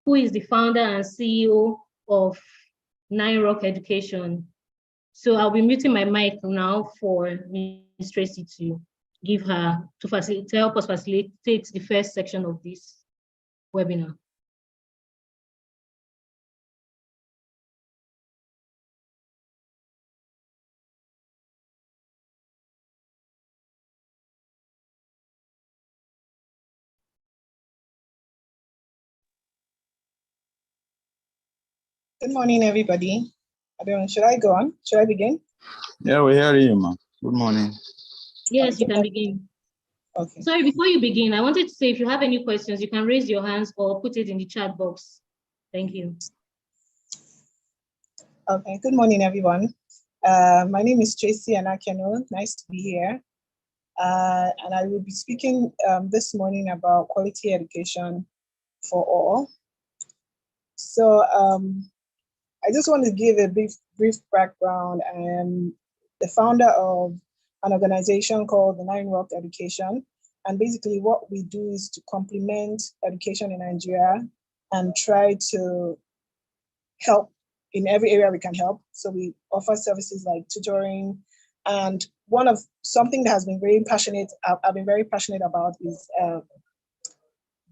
who is the founder and CEO of Nine Rock Education. So I'll be muting my mic now for Ms. Tracy to give her, to help us facilitate the first section of this webinar. Good morning, everybody. I don't know, should I go on? Should I begin? Yeah, we hear you, ma'am. Good morning. Yes, you can begin. Okay. Sorry, before you begin, I wanted to say if you have any questions, you can raise your hands or put it in the chat box. Thank you. Okay, good morning, everyone. My name is Tracy Anakeno. Nice to be here. And I will be speaking this morning about quality education for all. So I just want to give a brief background. I am the founder of an organization called the Nine Rock Education. And basically what we do is to complement education in Nigeria and try to help in every area we can help. So we offer services like tutoring, and something that has been I've been very passionate about is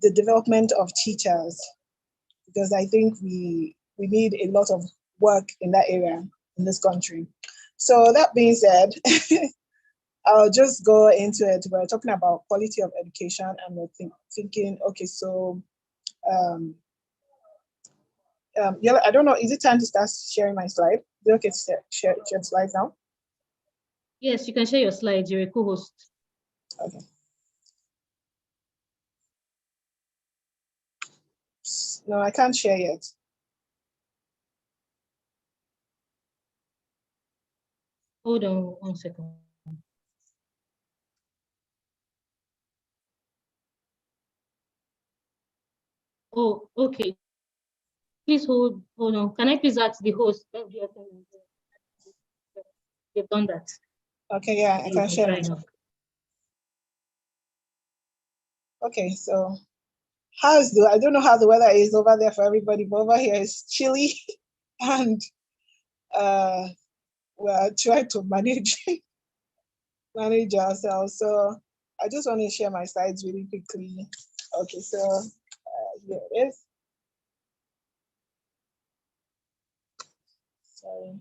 the development of teachers, because I think we need a lot of work in that area in this country. So that being said, I'll just go into it. We're talking about quality of education, and we're thinking, okay, so yeah, I don't know, is it time to start sharing my slide? Is it okay to share slides now? Yes, you can share your slides. You're a co-host. Okay. No, I can't share yet. Hold on 1 second. Oh, okay. Please hold on. Can I please ask the host? They've done that. Okay, yeah, I can share it. Okay, so I don't know how the weather is over there for everybody, but over here it's chilly and we're trying to manage ourselves. So I just want to share my slides really quickly. Okay, so here it is. Sorry.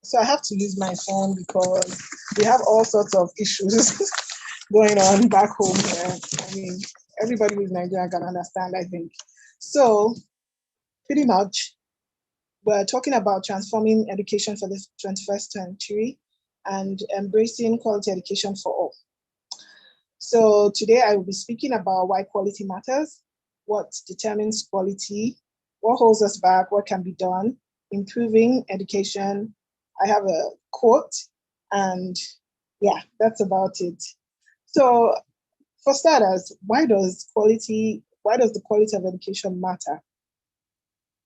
So I have to use my phone because we have all sorts of issues going on back home here. I mean, everybody who's Nigerian can understand, I think. So pretty much, we're talking about transforming education for the 21st century and embracing quality education for all. So today I will be speaking about why quality matters, what determines quality, what holds us back, what can be done, improving education. I have a quote, and yeah, that's about it. So for starters, why does the quality of education matter?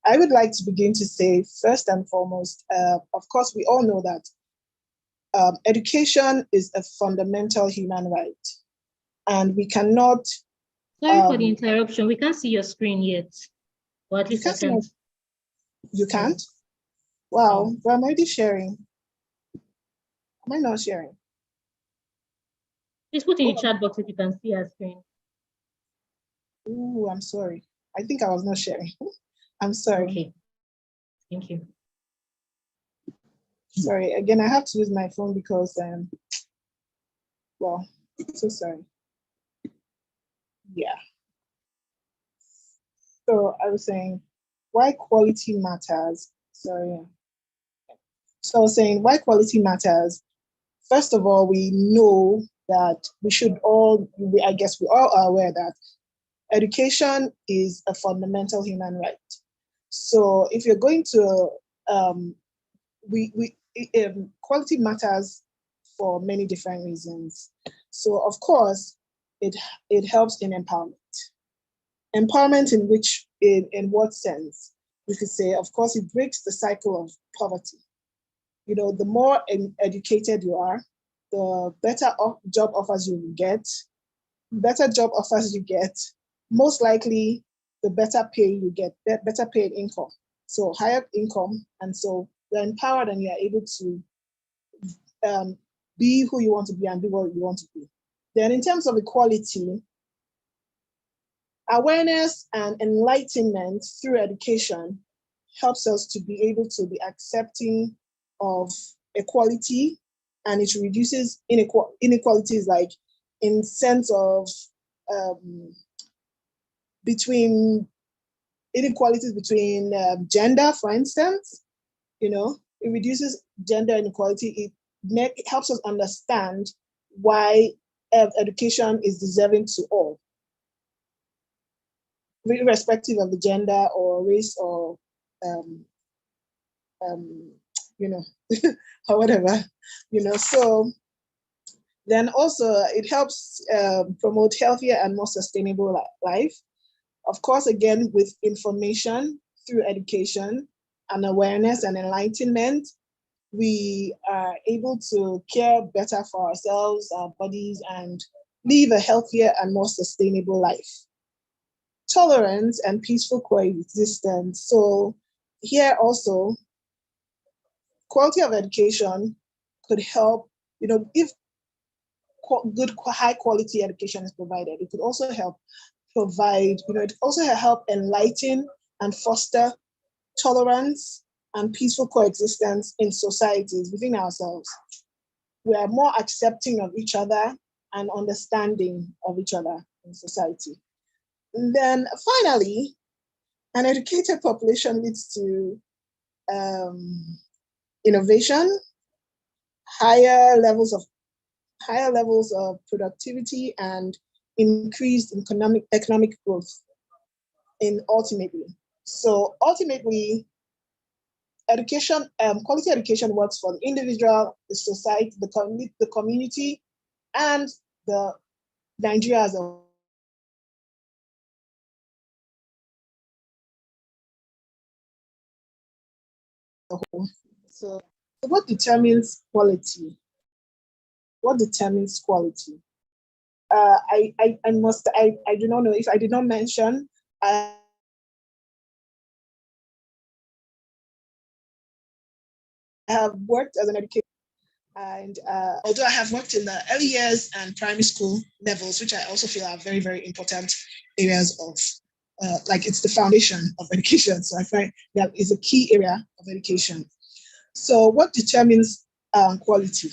I would like to begin to say, first and foremost, of course, we all know that education is a fundamental human right, and we cannot. Sorry for the interruption. We can't see your screen yet, or at least I can't. You can't? Wow, but I'm already sharing. Am I not sharing? Please put in the chat box if you can see our screen. Ooh, I'm sorry. I think I was not sharing. I'm sorry. Okay. Thank you. Sorry, again, I have to use my phone because, well, so sorry. Yeah. So I was saying why quality matters. Sorry. So I was saying why quality matters. First of all, we know that I guess we all are aware that education is a fundamental human right. So if you're going to, quality matters for many different reasons. So of course, it helps in empowerment. Empowerment in what sense? We could say, of course, it breaks the cycle of poverty. the more educated you are, the better job offers you get. Better job offers you get, most likely the better pay you get, better paid income. So higher income, and so you're empowered and you're able to be who you want to be and do what you want to do. Then in terms of equality, awareness and enlightenment through education helps us to be able to be accepting of equality, and it reduces inequalities, like in sense of between inequalities between gender, for instance. It reduces gender inequality. It helps us understand why education is deserving to all, irrespective of the gender or race or or whatever. So then also it helps promote healthier and more sustainable life. Of course, again, with information through education and awareness and enlightenment, we are able to care better for ourselves, our bodies, and live a healthier and more sustainable life. Tolerance and peaceful coexistence. So here also, quality of education could help, if good, high quality education is provided, it could also help provide, it also help enlighten and foster tolerance and peaceful coexistence in societies within ourselves. We are more accepting of each other and understanding of each other in society. And then finally, an educated population leads to innovation, higher levels of productivity, and increased economic growth ultimately. So ultimately, education, quality education works for the individual, the society, the community, and the Nigeria as a whole. So what determines quality? What determines quality? I do not know if I did not mention. I have worked as an educator, and although I have worked in the early years and primary school levels, which I also feel are very, very important areas of, like it's the foundation of education. So I find that is a key area of education. So what determines quality?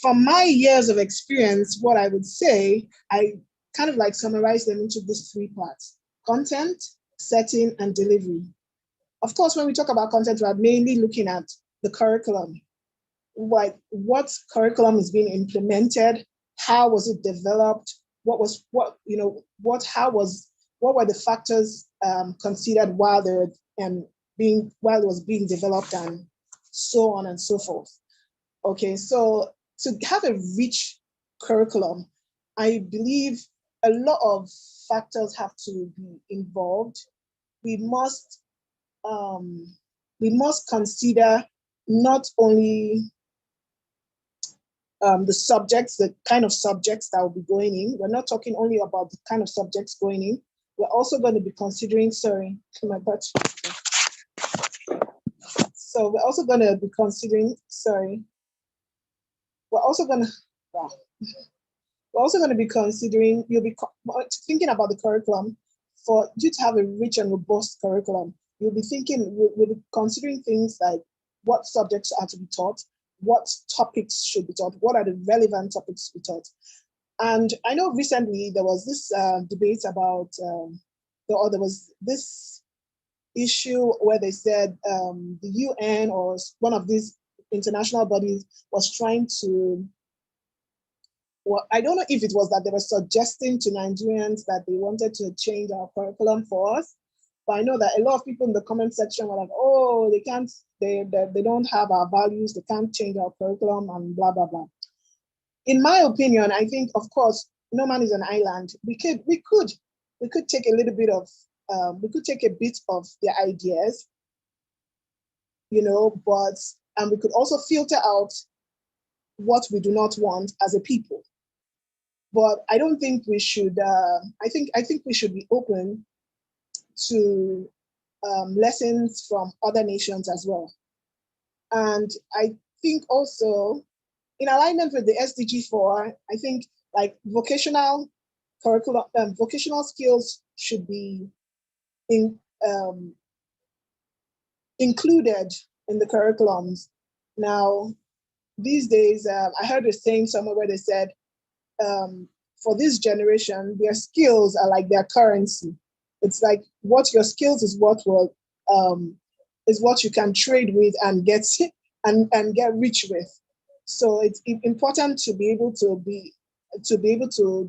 From my years of experience, what I would say, I kind of like summarize them into these three parts: content, setting, and delivery. Of course, when we talk about content, we're mainly looking at the curriculum. What curriculum is being implemented, how was it developed, what were the factors considered while it was being developed, and so on and so forth. Okay, so to have a rich curriculum, I believe a lot of factors have to be involved. We must consider not only the subjects, the kind of subjects that will be going in. We're not talking only about the kind of subjects going in. We're also going to be considering, sorry, my butt. So we're also going to be considering, we're also going to be considering, you'll be thinking about the curriculum. For you to have a rich and robust curriculum, we'll be considering things like what subjects are to be taught, what topics should be taught, what are the relevant topics to be taught. And I know recently there was this debate about, there was this issue where they said the UN or one of these international bodies was trying to, well, I don't know if it was that they were suggesting to Nigerians that they wanted to change our curriculum for us, but I know that a lot of people in the comment section were like, oh, they can't, they don't have our values, they can't change our curriculum and blah, blah, blah. In my opinion, I think, of course, no man is an island. We could take a little bit of, we could take a bit of their ideas, but and we could also filter out what we do not want as a people. But I don't think we should. I think we should be open to lessons from other nations as well. And I think also, in alignment with the SDG4, I think like vocational curriculum, vocational skills should be included in the curriculums. Now, these days, I heard a saying somewhere where they said, for this generation, their skills are like their currency. It's like what your skills is what you can trade with and get and get rich with. So it's important to be able to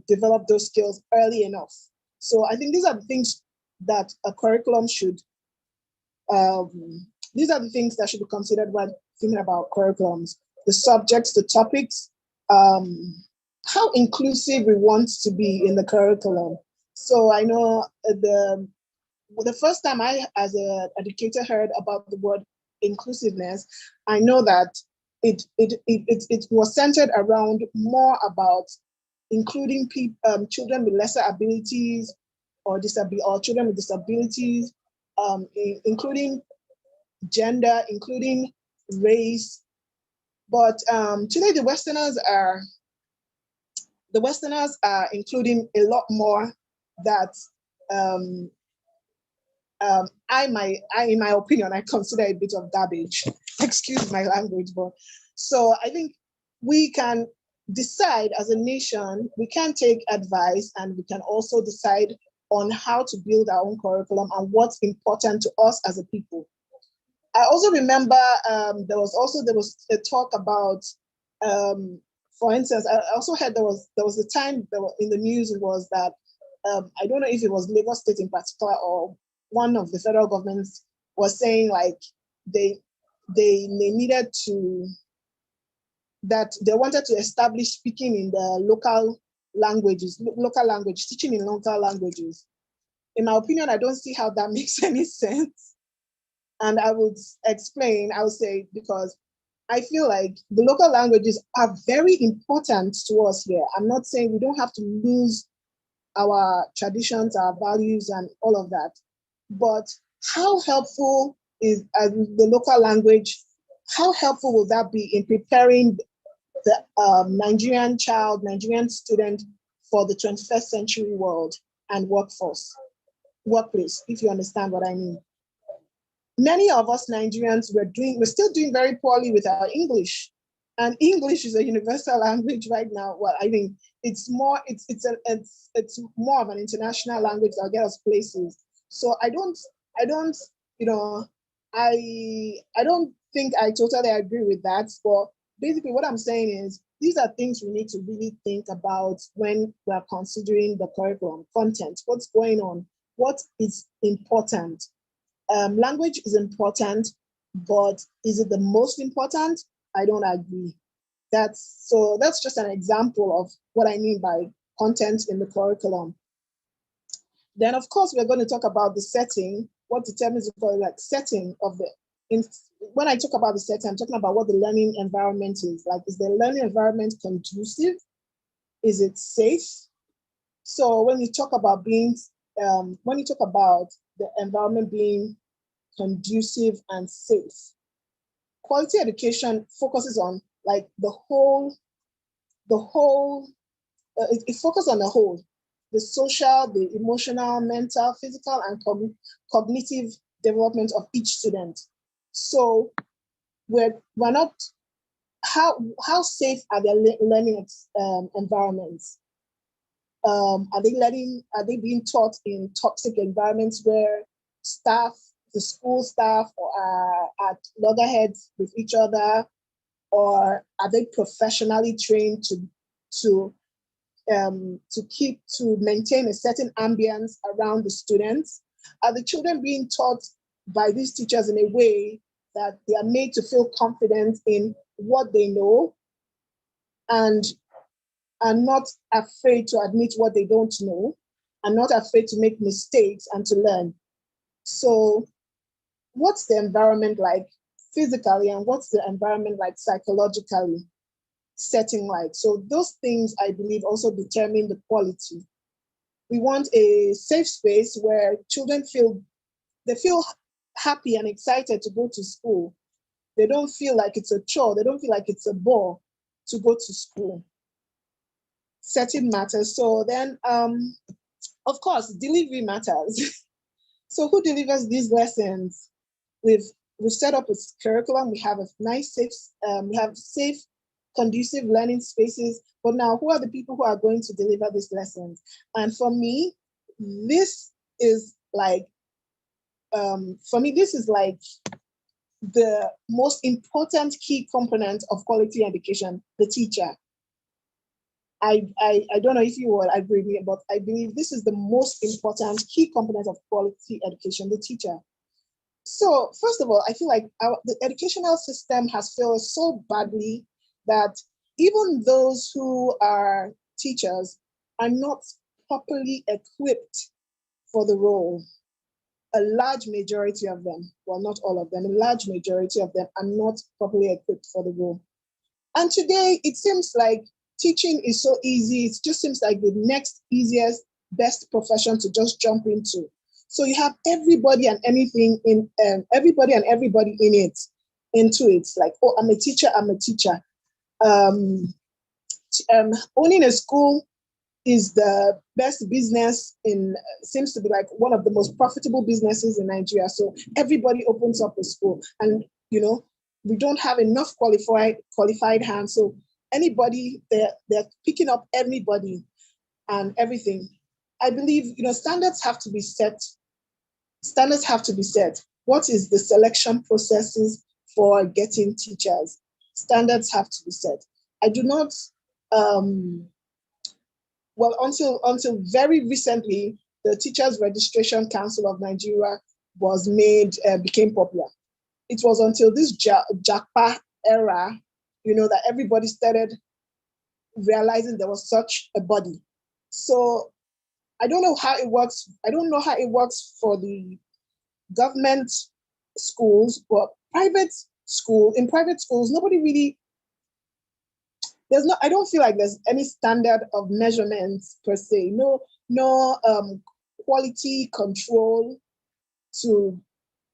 develop those skills early enough. So I think these are the things that a curriculum should. These are the things that should be considered when thinking about curriculums: the subjects, the topics, how inclusive we want to be in the curriculum. So I know the first time I, as an educator, heard about the word inclusiveness, I know that it was centered around more about including children with lesser abilities or children with disabilities, including gender, including race. But today the Westerners are including a lot more that in my opinion, I consider a bit of garbage. Excuse my language, but so I think we can decide as a nation, we can take advice and we can also decide on how to build our own curriculum and what's important to us as a people. I also remember there was a talk about, for instance, I also heard there was a time in the news it was that I don't know if it was Lagos State in particular or one of the federal governments was saying like they needed to, that they wanted to establish speaking in the local language, teaching in local languages. In my opinion, I don't see how that makes any sense. And I would explain, I would say, because I feel like the local languages are very important to us here. I'm not saying we don't have to lose our traditions, our values, and all of that. But how helpful is the local language? How helpful will that be in preparing the Nigerian student for the 21st century world and workplace, if you understand what I mean? Many of us Nigerians, we're still doing very poorly with our English. And English is a universal language right now. Well, I mean, it's more of an international language that gets us places. So I don't think I totally agree with that. But basically what I'm saying is these are things we need to really think about when we're considering the curriculum content. What's going on? What is important? Language is important, but is it the most important? I don't agree. That's just an example of what I mean by content in the curriculum. Then, of course, we're going to talk about the setting, what determines the setting of the. When I talk about the setting, I'm talking about what the learning environment is. Like, is the learning environment conducive? Is it safe? So when you talk about the environment being conducive and safe, quality education focuses on like it focuses on the whole, the social, the emotional, mental, physical, and cognitive development of each student. So we're not, how safe are their learning environments? Are they being taught in toxic environments where the school staff are at loggerheads with each other, or are they professionally trained to maintain a certain ambience around the students? Are the children being taught by these teachers in a way that they are made to feel confident in what they know and are not afraid to admit what they don't know, and not afraid to make mistakes and to learn? So what's the environment like physically and what's the environment like psychologically, setting like. So those things, I believe, also determine the quality. We want a safe space where children feel happy and excited to go to school. They don't feel like it's a chore. They don't feel like it's a bore to go to school. Setting matters. So then, of course, delivery matters. So who delivers these lessons? We've set up a curriculum. We have a nice, safe, conducive learning spaces. But now, who are the people who are going to deliver these lessons? And for me, this is like the most important key component of quality education: the teacher. I don't know if you will agree with me, but I believe this is the most important key component of quality education: the teacher. So first of all, I feel like the educational system has failed so badly that even those who are teachers are not properly equipped for the role. A large majority of them, well, not all of them, a large majority of them are not properly equipped for the role. And today, it seems like teaching is so easy. It just seems like the next easiest, best profession to just jump into. So you have everybody and anything in everybody and everybody into it. Like, oh, I'm a teacher. Owning a school is the best business seems to be like one of the most profitable businesses in Nigeria. So everybody opens up a school, and we don't have enough qualified hands. So anybody, they're picking up everybody and everything. I believe standards have to be set. What is the selection processes for getting teachers? Standards have to be set. I do not. Well, until very recently, the Teachers Registration Council of Nigeria became popular. It was until this JAPA era, that everybody started realizing there was such a body. So I don't know how it works. I don't know how it works for the government schools, but in private schools, nobody really. I don't feel like there's any standard of measurements per se. No quality control to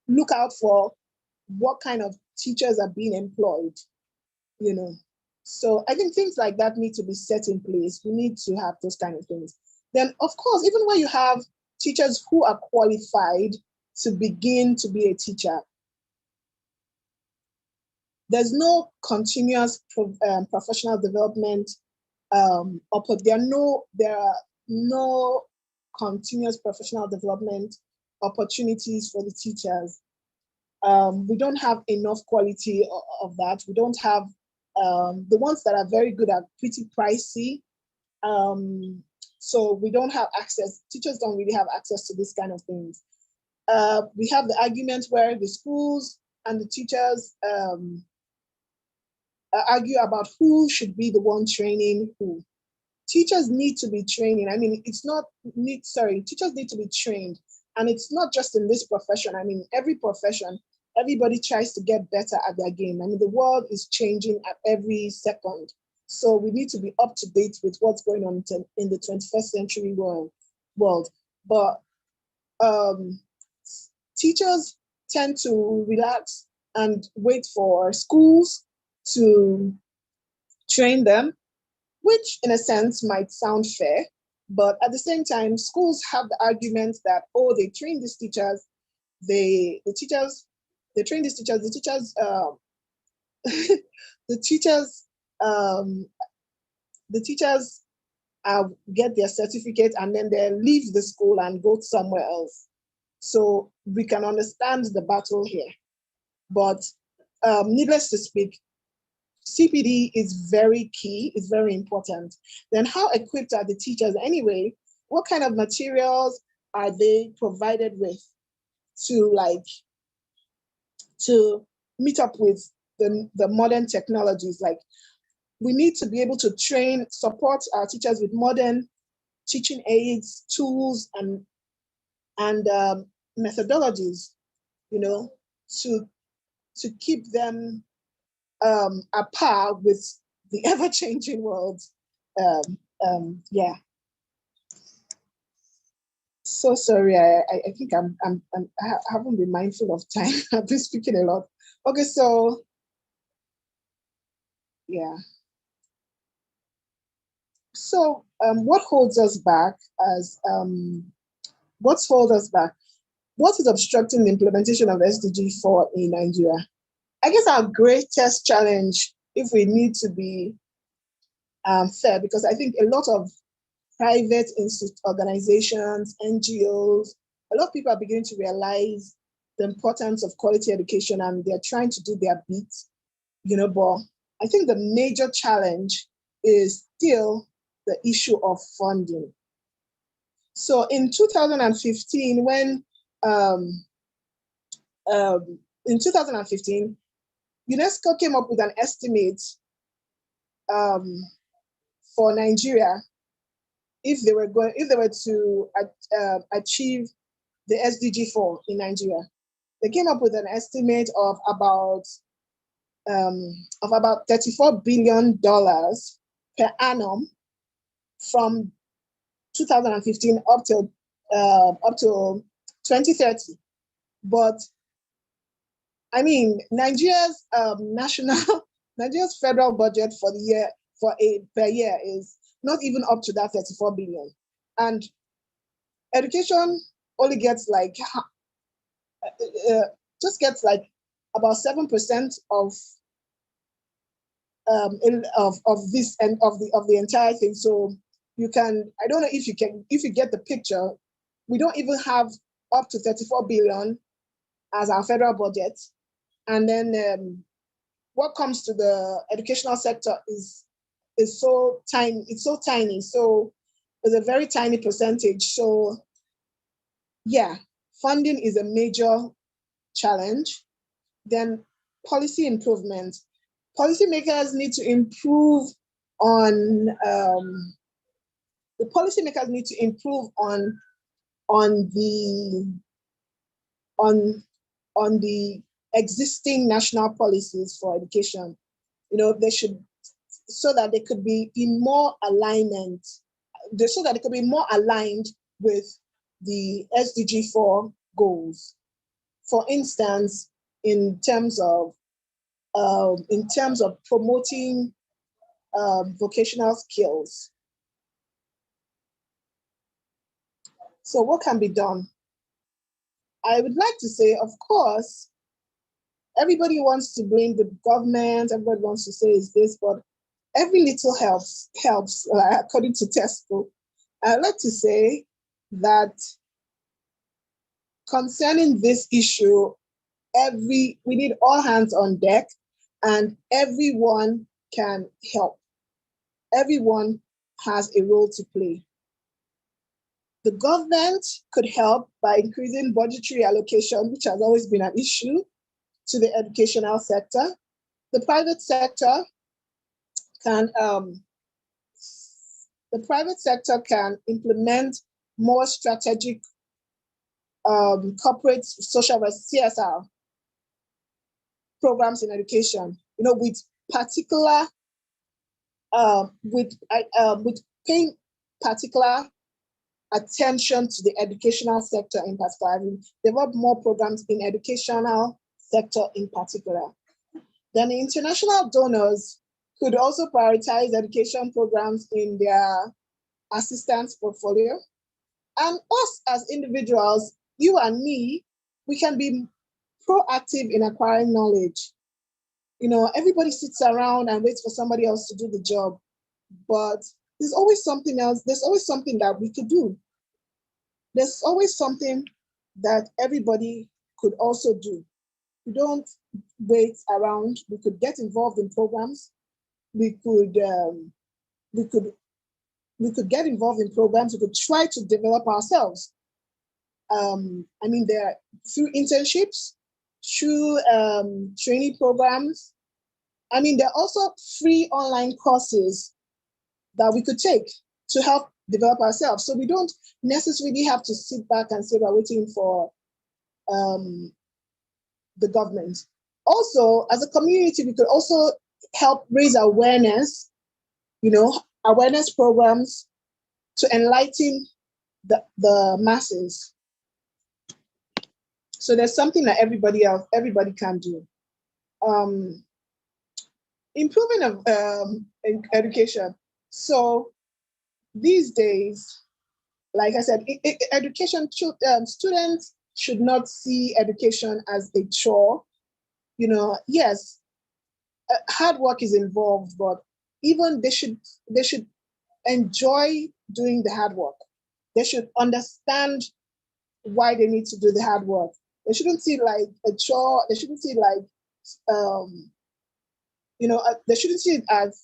look out for what kind of teachers are being employed, So I think things like that need to be set in place. We need to have those kind of things. Then, of course, even when you have teachers who are qualified to begin to be a teacher, there's no continuous professional development. There are no continuous professional development opportunities for the teachers. We don't have enough quality of that. We don't have the ones that are very good are pretty pricey. So we don't have access. Teachers don't really have access to this kind of things. We have the argument where the schools and the teachers argue about who should be the one training who. Teachers need to be training. I mean, teachers need to be trained. And it's not just in this profession. I mean, every profession, everybody tries to get better at their game. I mean, the world is changing at every second. So we need to be up to date with what's going on in the 21st century world. But teachers tend to relax and wait for schools to train them, which in a sense might sound fair, but at the same time, schools have the argument that, oh, they train these teachers, the teachers get their certificate and then they leave the school and go somewhere else. So we can understand the battle here. But needless to speak, CPD is very key, it's very important. Then how equipped are the teachers anyway? What kind of materials are they provided with to meet up with the modern technologies? Like, we need to be able to support our teachers with modern teaching aids, tools, and methodologies, to keep them at par with the ever-changing world. Yeah. So sorry, I think I haven't been mindful of time. I've been speaking a lot. Okay, so yeah. So what holds us back what's hold us back? What is obstructing the implementation of SDG4 in Nigeria? I guess our greatest challenge, if we need to be fair, because I think a lot of private organizations, NGOs, a lot of people are beginning to realize the importance of quality education, and they're trying to do their bit, but I think the major challenge is still the issue of funding. So in 2015, in 2015, UNESCO came up with an estimate for Nigeria if they were to achieve the SDG4 in Nigeria. They came up with an estimate of about $34 billion per annum from 2015 up till 2030. But I mean, Nigeria's Nigeria's federal budget for the year per year is not even up to that 34 billion, and education only gets like about 7% of this and of the entire thing. So you can, I don't know if you get the picture. We don't even have up to 34 billion as our federal budget, and then what comes to the educational sector is so tiny. It's so tiny. So it's a very tiny percentage. So yeah, funding is a major challenge. Then policy improvement. Policymakers need to improve on the policymakers need to improve on the existing national policies for education. They should, so that they could be in more alignment, so that they could be more aligned with the SDG4 goals. For instance, in terms of promoting vocational skills. So what can be done? I would like to say, of course, everybody wants to blame the government, everybody wants to say it's this, but every little helps, according to Tesco. I'd like to say that concerning this issue, we need all hands on deck, and everyone can help. Everyone has a role to play. The government could help by increasing budgetary allocation, which has always been an issue, to the educational sector. The private sector can implement more strategic corporate social CSR programs in education, with paying particular attention to the educational sector in particular. Develop more programs in educational sector in particular. Then the international donors could also prioritize education programs in their assistance portfolio. And us as individuals, you and me, we can be proactive in acquiring knowledge. Everybody sits around and waits for somebody else to do the job, but there's always something else. There's always something that we could do. There's always something that everybody could also do. We don't wait around. We could get involved in programs. We could get involved in programs. We could try to develop ourselves. There through internships, through training programs. There are also free online courses that we could take to help develop ourselves. So we don't necessarily have to sit back and say we're waiting for the government. Also, as a community, we could also help raise awareness, awareness programs to enlighten the masses. So there's something that everybody can do. Improving of education. So these days, like I said, students should not see education as a chore. Yes, hard work is involved, but even they should enjoy doing the hard work. They should understand why they need to do the hard work. They shouldn't see like a chore. They shouldn't see like, they shouldn't see it as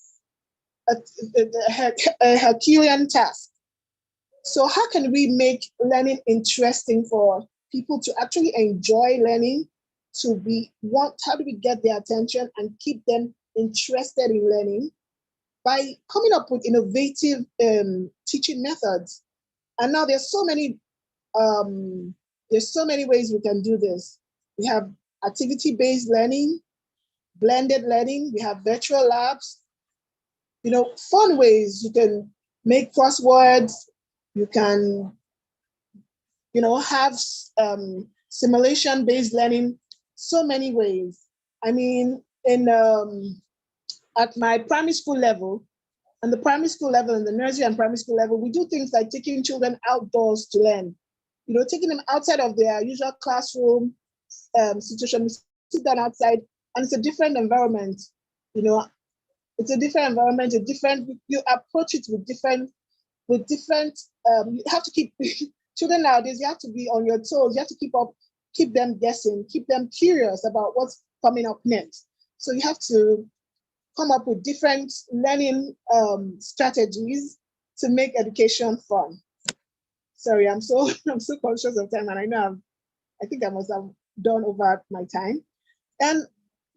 a Herculean task. So how can we make learning interesting for people to actually enjoy learning? How do we get their attention and keep them interested in learning? By coming up with innovative teaching methods. And now there's so many ways we can do this. We have activity-based learning, blended learning, we have virtual labs, fun ways. You can make crosswords, you can, have simulation-based learning, so many ways. I mean, at my primary school level, and the primary school level and the nursery and primary school level, we do things like taking children outdoors to learn, taking them outside of their usual classroom situation. We sit down outside and it's a different environment, it's a different environment, you approach it with different, you have to keep, children nowadays, you have to be on your toes, you have to keep them guessing, keep them curious about what's coming up next. So you have to come up with different learning strategies to make education fun. Sorry, I'm so conscious of time, and I think I must have done over my time. And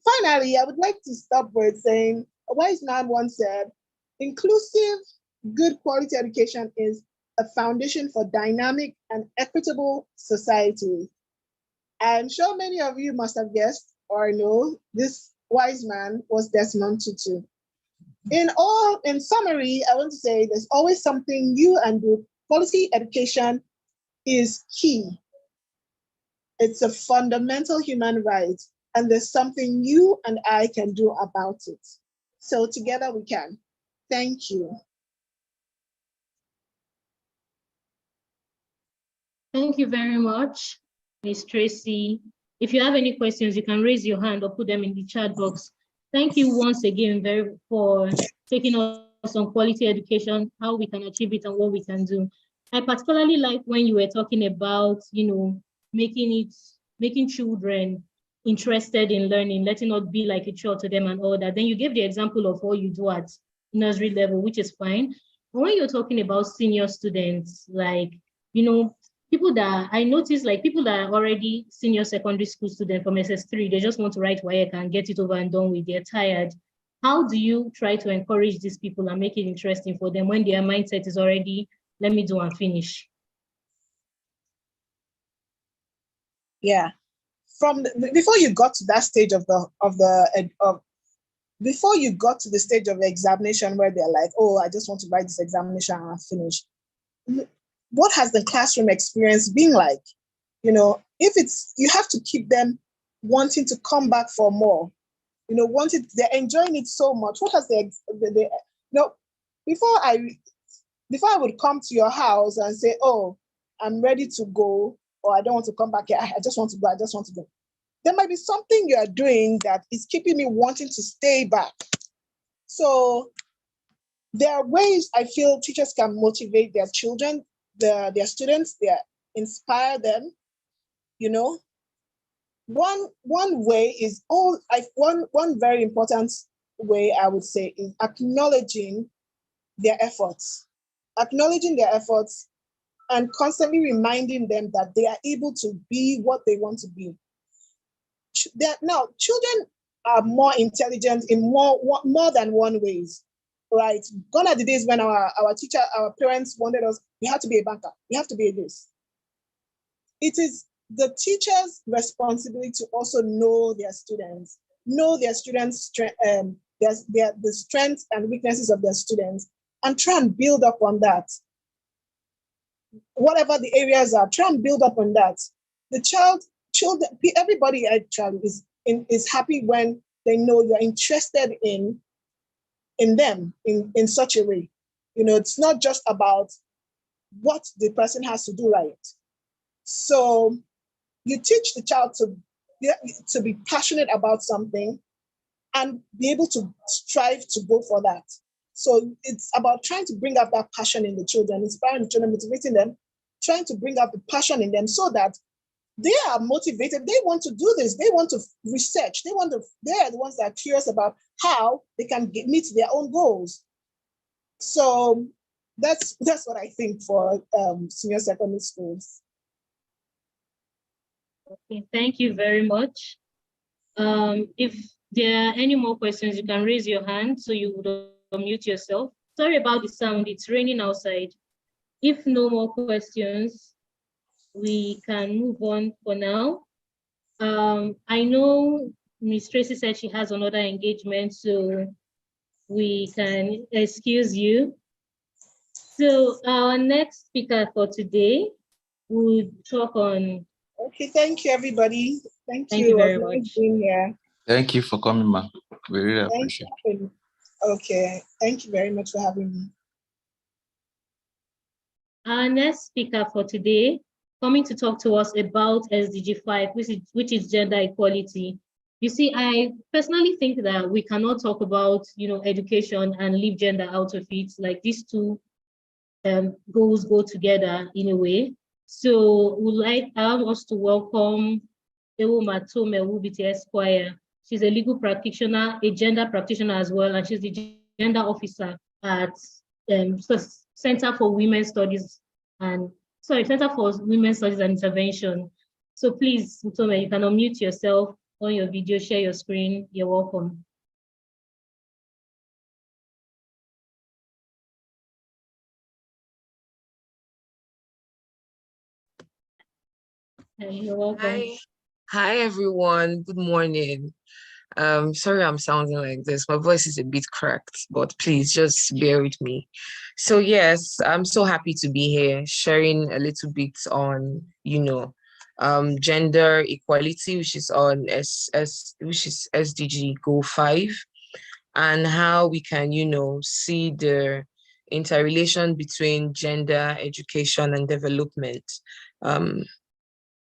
finally, I would like to stop with saying, a wise man once said, inclusive, good quality education is a foundation for dynamic and equitable society. I'm sure many of you must have guessed or know this wise man was Desmond Tutu. In summary, I want to say there's always something you and do. Quality education is key. It's a fundamental human right, and there's something you and I can do about it. So together we can. Thank you. Thank you very much, Ms. Tracy. If you have any questions, you can raise your hand or put them in the chat box. Thank you once again for taking us on quality education, how we can achieve it and what we can do. I particularly like when you were talking about, making children interested in learning, letting it be like a chore to them and all that. Then you gave the example of what you do at nursery level, which is fine. But when you're talking about senior students, like, people that I notice, like people that are already senior secondary school students from SS3, they just want to write WAEC and get it over and done with. They're tired. How do you try to encourage these people and make it interesting for them when their mindset is already, let me do and finish? Yeah, before you got to that stage before you got to the stage of the examination where they're like, oh, I just want to write this examination and finish. What has the classroom experience been like? You have to keep them wanting to come back for more. They're enjoying it so much. What has before I would come to your house and say, oh, I'm ready to go, or I don't want to come back here. I just want to go. There might be something you are doing that is keeping me wanting to stay back. So there are ways I feel teachers can motivate their children, their students, inspire them. One way is one very important way I would say is acknowledging their efforts and constantly reminding them that they are able to be what they want to be. Now, children are more intelligent in more than one ways, right? Gone are the days when our parents wanted us, we have to be a banker, we have to be a this. It is the teacher's responsibility to also know their students, the strengths and weaknesses of their students, and try and build up on that. Whatever the areas are, try and build up on that. The children, everybody actually is happy when they know you're interested in them in such a way. It's not just about what the person has to do right. So you teach the child to be passionate about something and be able to strive to go for that. So it's about trying to bring out that passion in the children, inspiring the children, motivating them, trying to bring out the passion in them so that they are motivated. They want to do this. They want to research. They are the ones that are curious about how they can meet their own goals. So that's what I think for senior secondary schools. Okay, thank you very much. If there are any more questions, you can raise your hand so you would unmute yourself. Sorry about the sound, it's raining outside. If no more questions, we can move on for now. I know Ms. Tracy said she has another engagement, so we can excuse you. So our next speaker for today would talk on. Okay, thank you, everybody. Thank you very much. Being here. Thank you for coming, ma. We really appreciate it. Okay, thank you very much for having me. Our next speaker for today, coming to talk to us about SDG 5, which is gender equality. You see, I personally think that we cannot talk about, education and leave gender out of it. Like these two goals go together in a way. So I want us to welcome Ewo Matome Wubiti Esquire. She's a legal practitioner, a gender practitioner as well, and she's the gender officer at Center for Women's Studies Center for Women's Studies and Intervention. So please, Matome, you can unmute yourself on your video, share your screen. You're welcome. You're welcome. Hi everyone. Good morning. Sorry I'm sounding like this. My voice is a bit cracked, but please just bear with me. So yes, I'm so happy to be here sharing a little bit on, gender equality, which is on SDG Goal 5, and how we can, see the interrelation between gender, education, and development.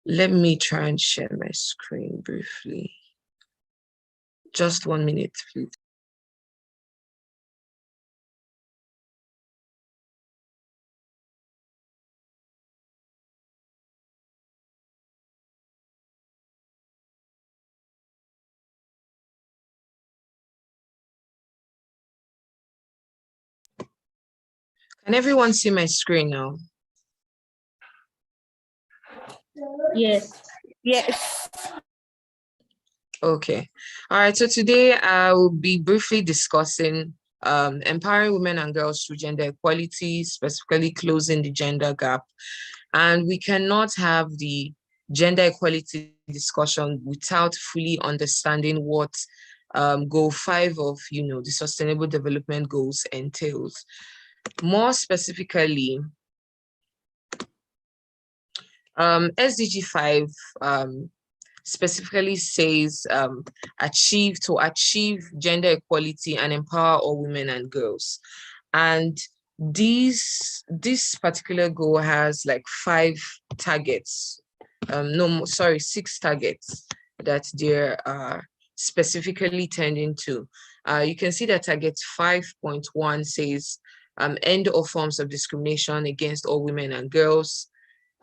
Let me try and share my screen briefly. Just 1 minute, please. Can everyone see my screen now? Yes. Yes. Okay. All right. So today I will be briefly discussing empowering women and girls through gender equality, specifically closing the gender gap. And we cannot have the gender equality discussion without fully understanding what Goal 5 of the Sustainable Development Goals entails. More specifically, SDG 5 specifically says achieve gender equality and empower all women and girls. And this particular goal has like 5 targets. 6 targets that they are specifically tending to. You can see that target 5.1 says end all forms of discrimination against all women and girls.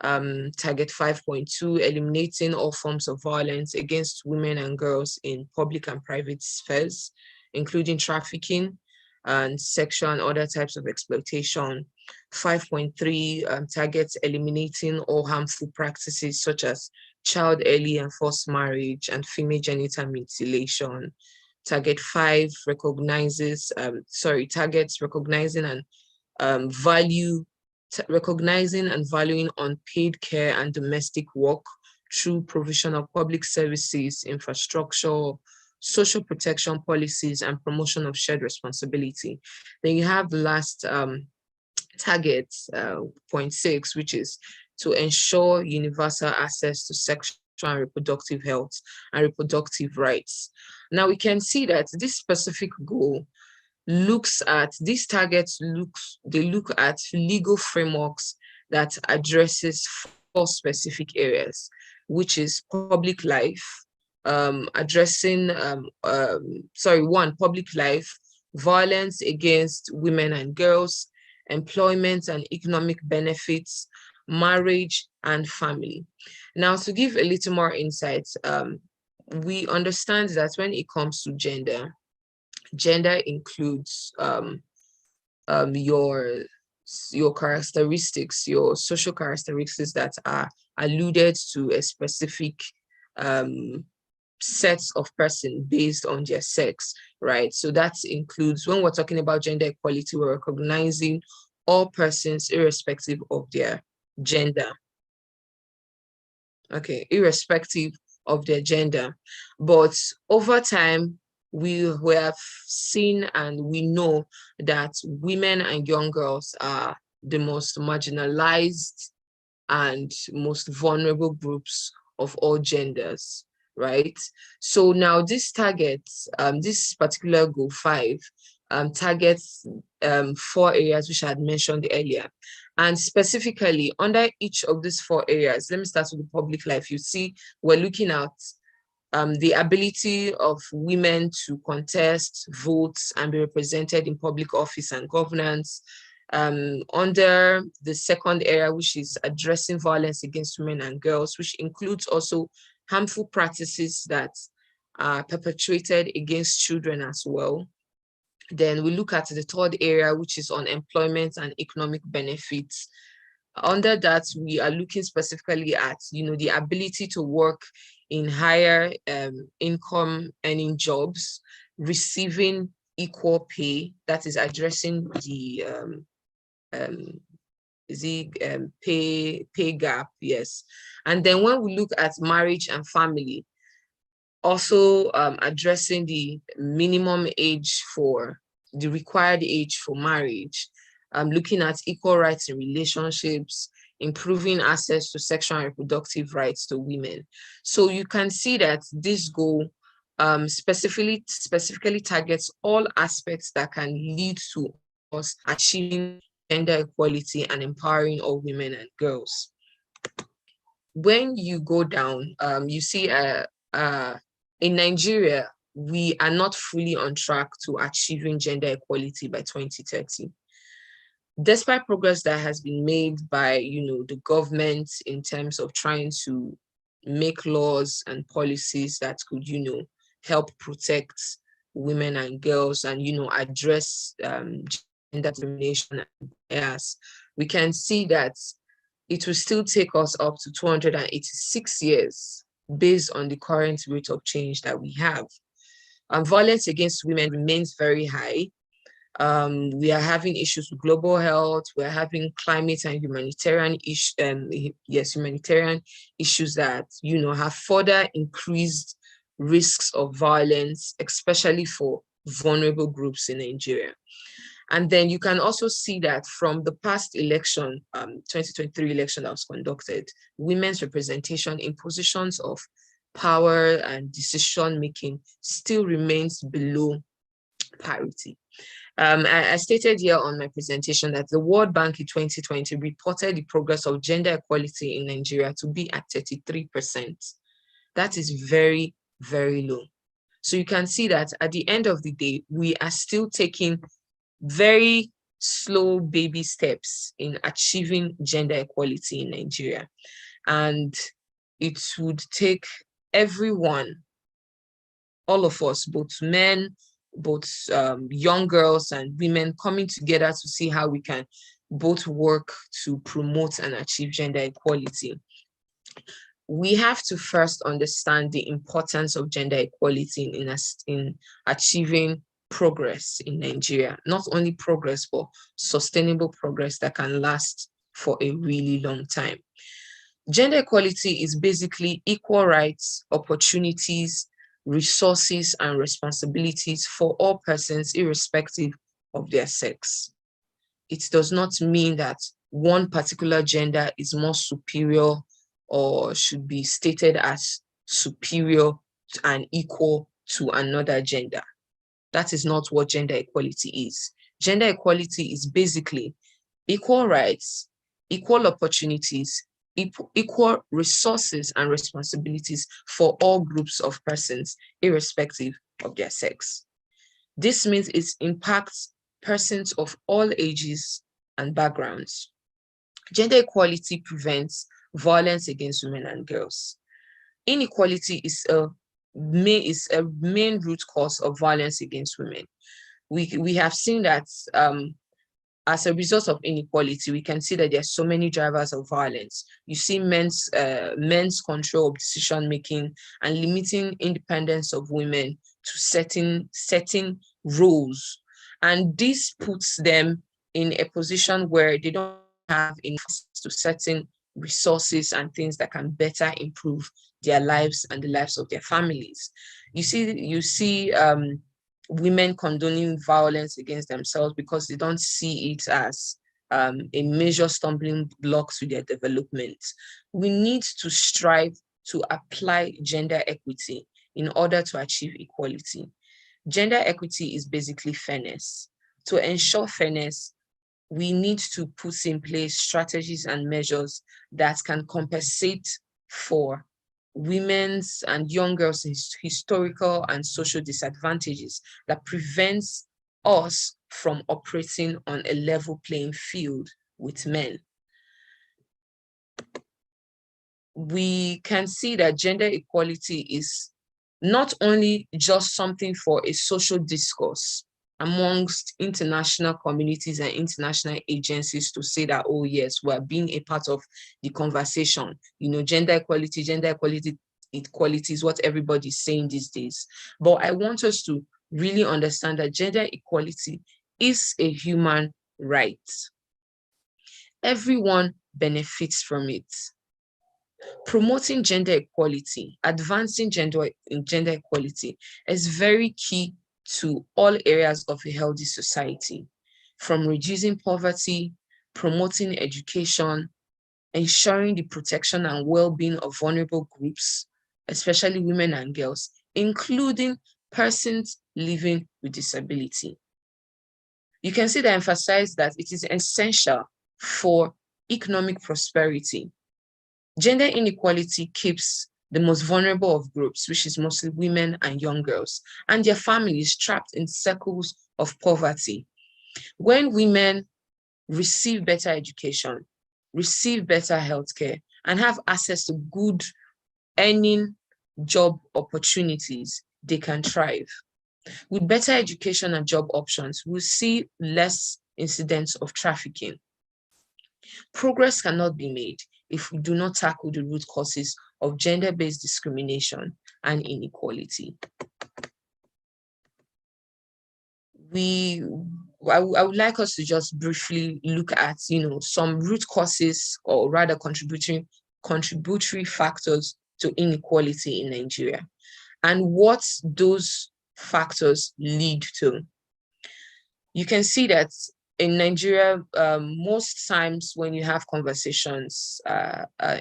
Target 5.2, eliminating all forms of violence against women and girls in public and private spheres, including trafficking and sexual and other types of exploitation. 5.3 targets eliminating all harmful practices such as child early and forced marriage and female genital mutilation. Target 5 targets recognizing and valuing unpaid care and domestic work through provision of public services, infrastructure, social protection policies, and promotion of shared responsibility. Then you have the last target, point 6, which is to ensure universal access to sexual and reproductive health and reproductive rights. Now we can see that this specific goal looks at, these targets look at legal frameworks that addresses 4 specific areas, which is public life, addressing, public life, violence against women and girls, employment and economic benefits, marriage, and family. Now, to give a little more insight, we understand that when it comes to gender includes your characteristics, your social characteristics that are alluded to a specific sets of person based on their sex, right? So that includes, when we're talking about gender equality, we're recognizing all persons irrespective of their gender. Okay, irrespective of their gender. But over time, we have seen and we know that women and young girls are the most marginalized and most vulnerable groups of all genders, right? So now this targets, this particular goal 5, targets 4 areas which I had mentioned earlier. And specifically under each of these 4 areas, let me start with the public life. You see, we're looking at the ability of women to contest, vote, and be represented in public office and governance. Under the second area, which is addressing violence against women and girls, which includes also harmful practices that are perpetrated against children as well. Then we look at the third area, which is on employment and economic benefits. Under that, we are looking specifically at, the ability to work in higher income earning jobs, receiving equal pay, that is addressing the pay gap, yes. And then when we look at marriage and family, also addressing the minimum age for, the required age for marriage, looking at equal rights in relationships, improving access to sexual and reproductive rights to women. So you can see that this goal specifically targets all aspects that can lead to us achieving gender equality and empowering all women and girls. When you go down, you see in Nigeria, we are not fully on track to achieving gender equality by 2030. Despite progress that has been made by, the government in terms of trying to make laws and policies that could, help protect women and girls and, address gender discrimination and bias, we can see that it will still take us up to 286 years based on the current rate of change that we have. Violence against women remains very high. We are having issues with global health. We're having climate and humanitarian issues that, have further increased risks of violence, especially for vulnerable groups in Nigeria. And then you can also see that from the past election, 2023 election that was conducted, women's representation in positions of power and decision-making still remains below parity. I stated here on my presentation that the World Bank in 2020 reported the progress of gender equality in Nigeria to be at 33%. That is very, very low. So you can see that at the end of the day, we are still taking very slow baby steps in achieving gender equality in Nigeria. And it would take everyone, all of us, both men, both young girls and women, coming together to see how we can both work to promote and achieve gender equality. We have to first understand the importance of gender equality in achieving progress in Nigeria. Not only progress, but sustainable progress that can last for a really long time. Gender equality is basically equal rights, opportunities, resources, and responsibilities for all persons, irrespective of their sex. It does not mean that one particular gender is more superior or should be stated as superior and equal to another gender. That is not what gender equality is. Gender equality is basically equal rights, equal opportunities, equal resources and responsibilities for all groups of persons, irrespective of their sex. This means it impacts persons of all ages and backgrounds. Gender equality prevents violence against women and girls. Inequality is a main root cause of violence against women. We have seen that as a result of inequality, we can see that there are so many drivers of violence. You see men's control of decision making and limiting independence of women to setting roles, and this puts them in a position where they don't have access to certain resources and things that can better improve their lives and the lives of their families. You see women condoning violence against themselves because they don't see it as a major stumbling block to their development. We need to strive to apply gender equity in order to achieve equality. Gender equity is basically fairness. To ensure fairness, we need to put in place strategies and measures that can compensate for women's and young girls' historical and social disadvantages that prevents us from operating on a level playing field with men. We can see that gender equality is not only just something for a social discourse amongst international communities and international agencies to say that, oh yes, we're being a part of the conversation. You know, gender equality is what everybody's saying these days. But I want us to really understand that gender equality is a human right. Everyone benefits from it. Promoting gender equality, advancing gender equality is very key to all areas of a healthy society, from reducing poverty, promoting education, ensuring the protection and well-being of vulnerable groups, especially women and girls, including persons living with disability. You can see that I emphasize that it is essential for economic prosperity. Gender inequality keeps the most vulnerable of groups, which is mostly women and young girls, and their families trapped in circles of poverty. When women receive better education, receive better healthcare, and have access to good earning job opportunities, they can thrive. With better education and job options, we'll see less incidents of trafficking. Progress cannot be made if we do not tackle the root causes of gender-based discrimination and inequality. I would like us to just briefly look at, some root causes, or rather contributory factors to inequality in Nigeria, and what those factors lead to. You can see that in Nigeria, most times when you have conversations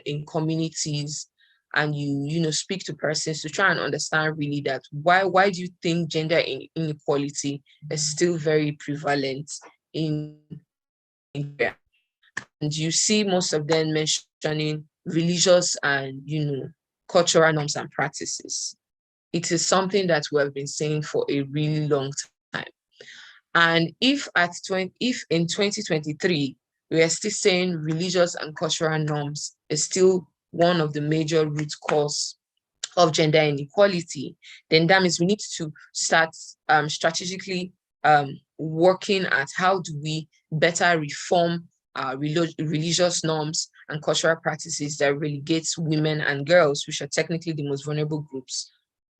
in communities and you speak to persons to try and understand really that why do you think gender inequality is still very prevalent in Nigeria? And you see most of them mentioning religious and cultural norms and practices. It is something that we have been saying for a really long time. And if in 2023, we are still saying religious and cultural norms is still one of the major root cause of gender inequality, then that means we need to start strategically working at how do we better reform religious norms and cultural practices that relegates women and girls, which are technically the most vulnerable groups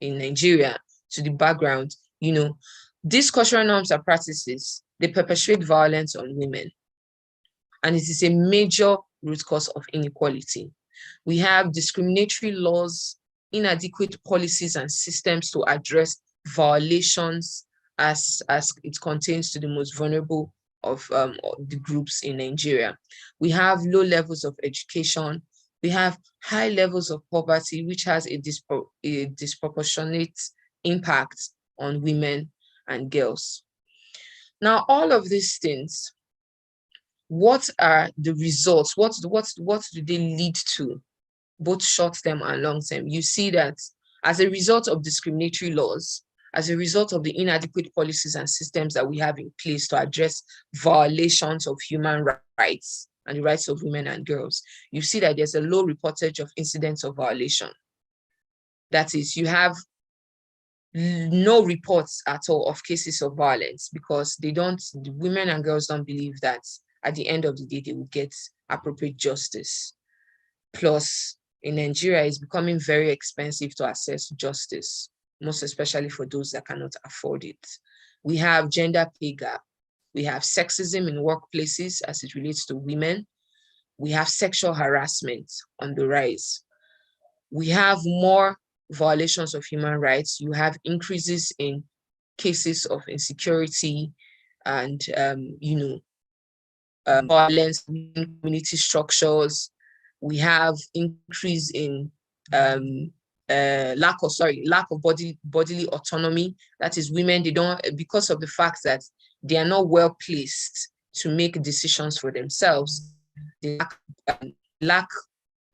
in Nigeria, to the background. These cultural norms and practices, they perpetuate violence on women. And it is a major root cause of inequality. We have discriminatory laws, inadequate policies and systems to address violations as it contains to the most vulnerable of the groups in Nigeria. We have low levels of education. We have high levels of poverty, which has a disproportionate impact on women and girls. Now, all of these things, what are the results? What do they lead to, both short term and long term? You see that as a result of discriminatory laws, as a result of the inadequate policies and systems that we have in place to address violations of human rights and the rights of women and girls, you see that there's a low reportage of incidents of violation. That is, you have no reports at all of cases of violence because the women and girls don't believe that at the end of the day, they will get appropriate justice. Plus, in Nigeria, it's becoming very expensive to access justice, most especially for those that cannot afford it. We have gender pay gap. We have sexism in workplaces as it relates to women. We have sexual harassment on the rise. We have more violations of human rights. You have increases in cases of insecurity and, violence in community structures. We have increase in lack of bodily autonomy. That is, women, they don't, because of the fact that they are not well placed to make decisions for themselves, they lack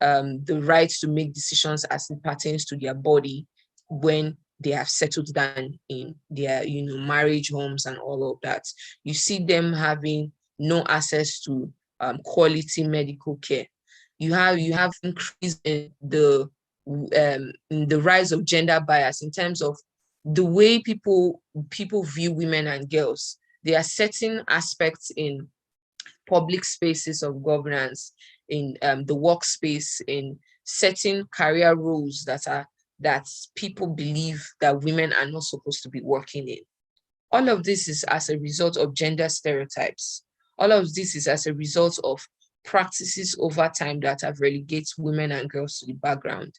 the right to make decisions as it pertains to their body when they have settled down in their marriage homes and all of that. You see them having no access to quality medical care. You have increase in the rise of gender bias in terms of the way people view women and girls. There are certain aspects in public spaces of governance, in the workspace, in certain career roles that people believe that women are not supposed to be working in. All of this is as a result of gender stereotypes. All of this is as a result of practices over time that have relegated women and girls to the background.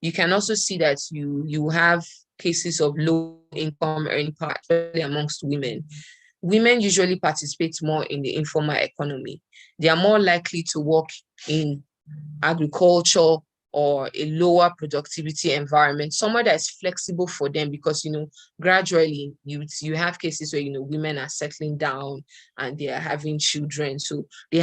You can also see that you have cases of low income earning power, especially amongst women. Women usually participate more in the informal economy. They are more likely to work in agriculture or a lower productivity environment, somewhere that is flexible for them, because gradually you have cases where women are settling down and they are having children. So they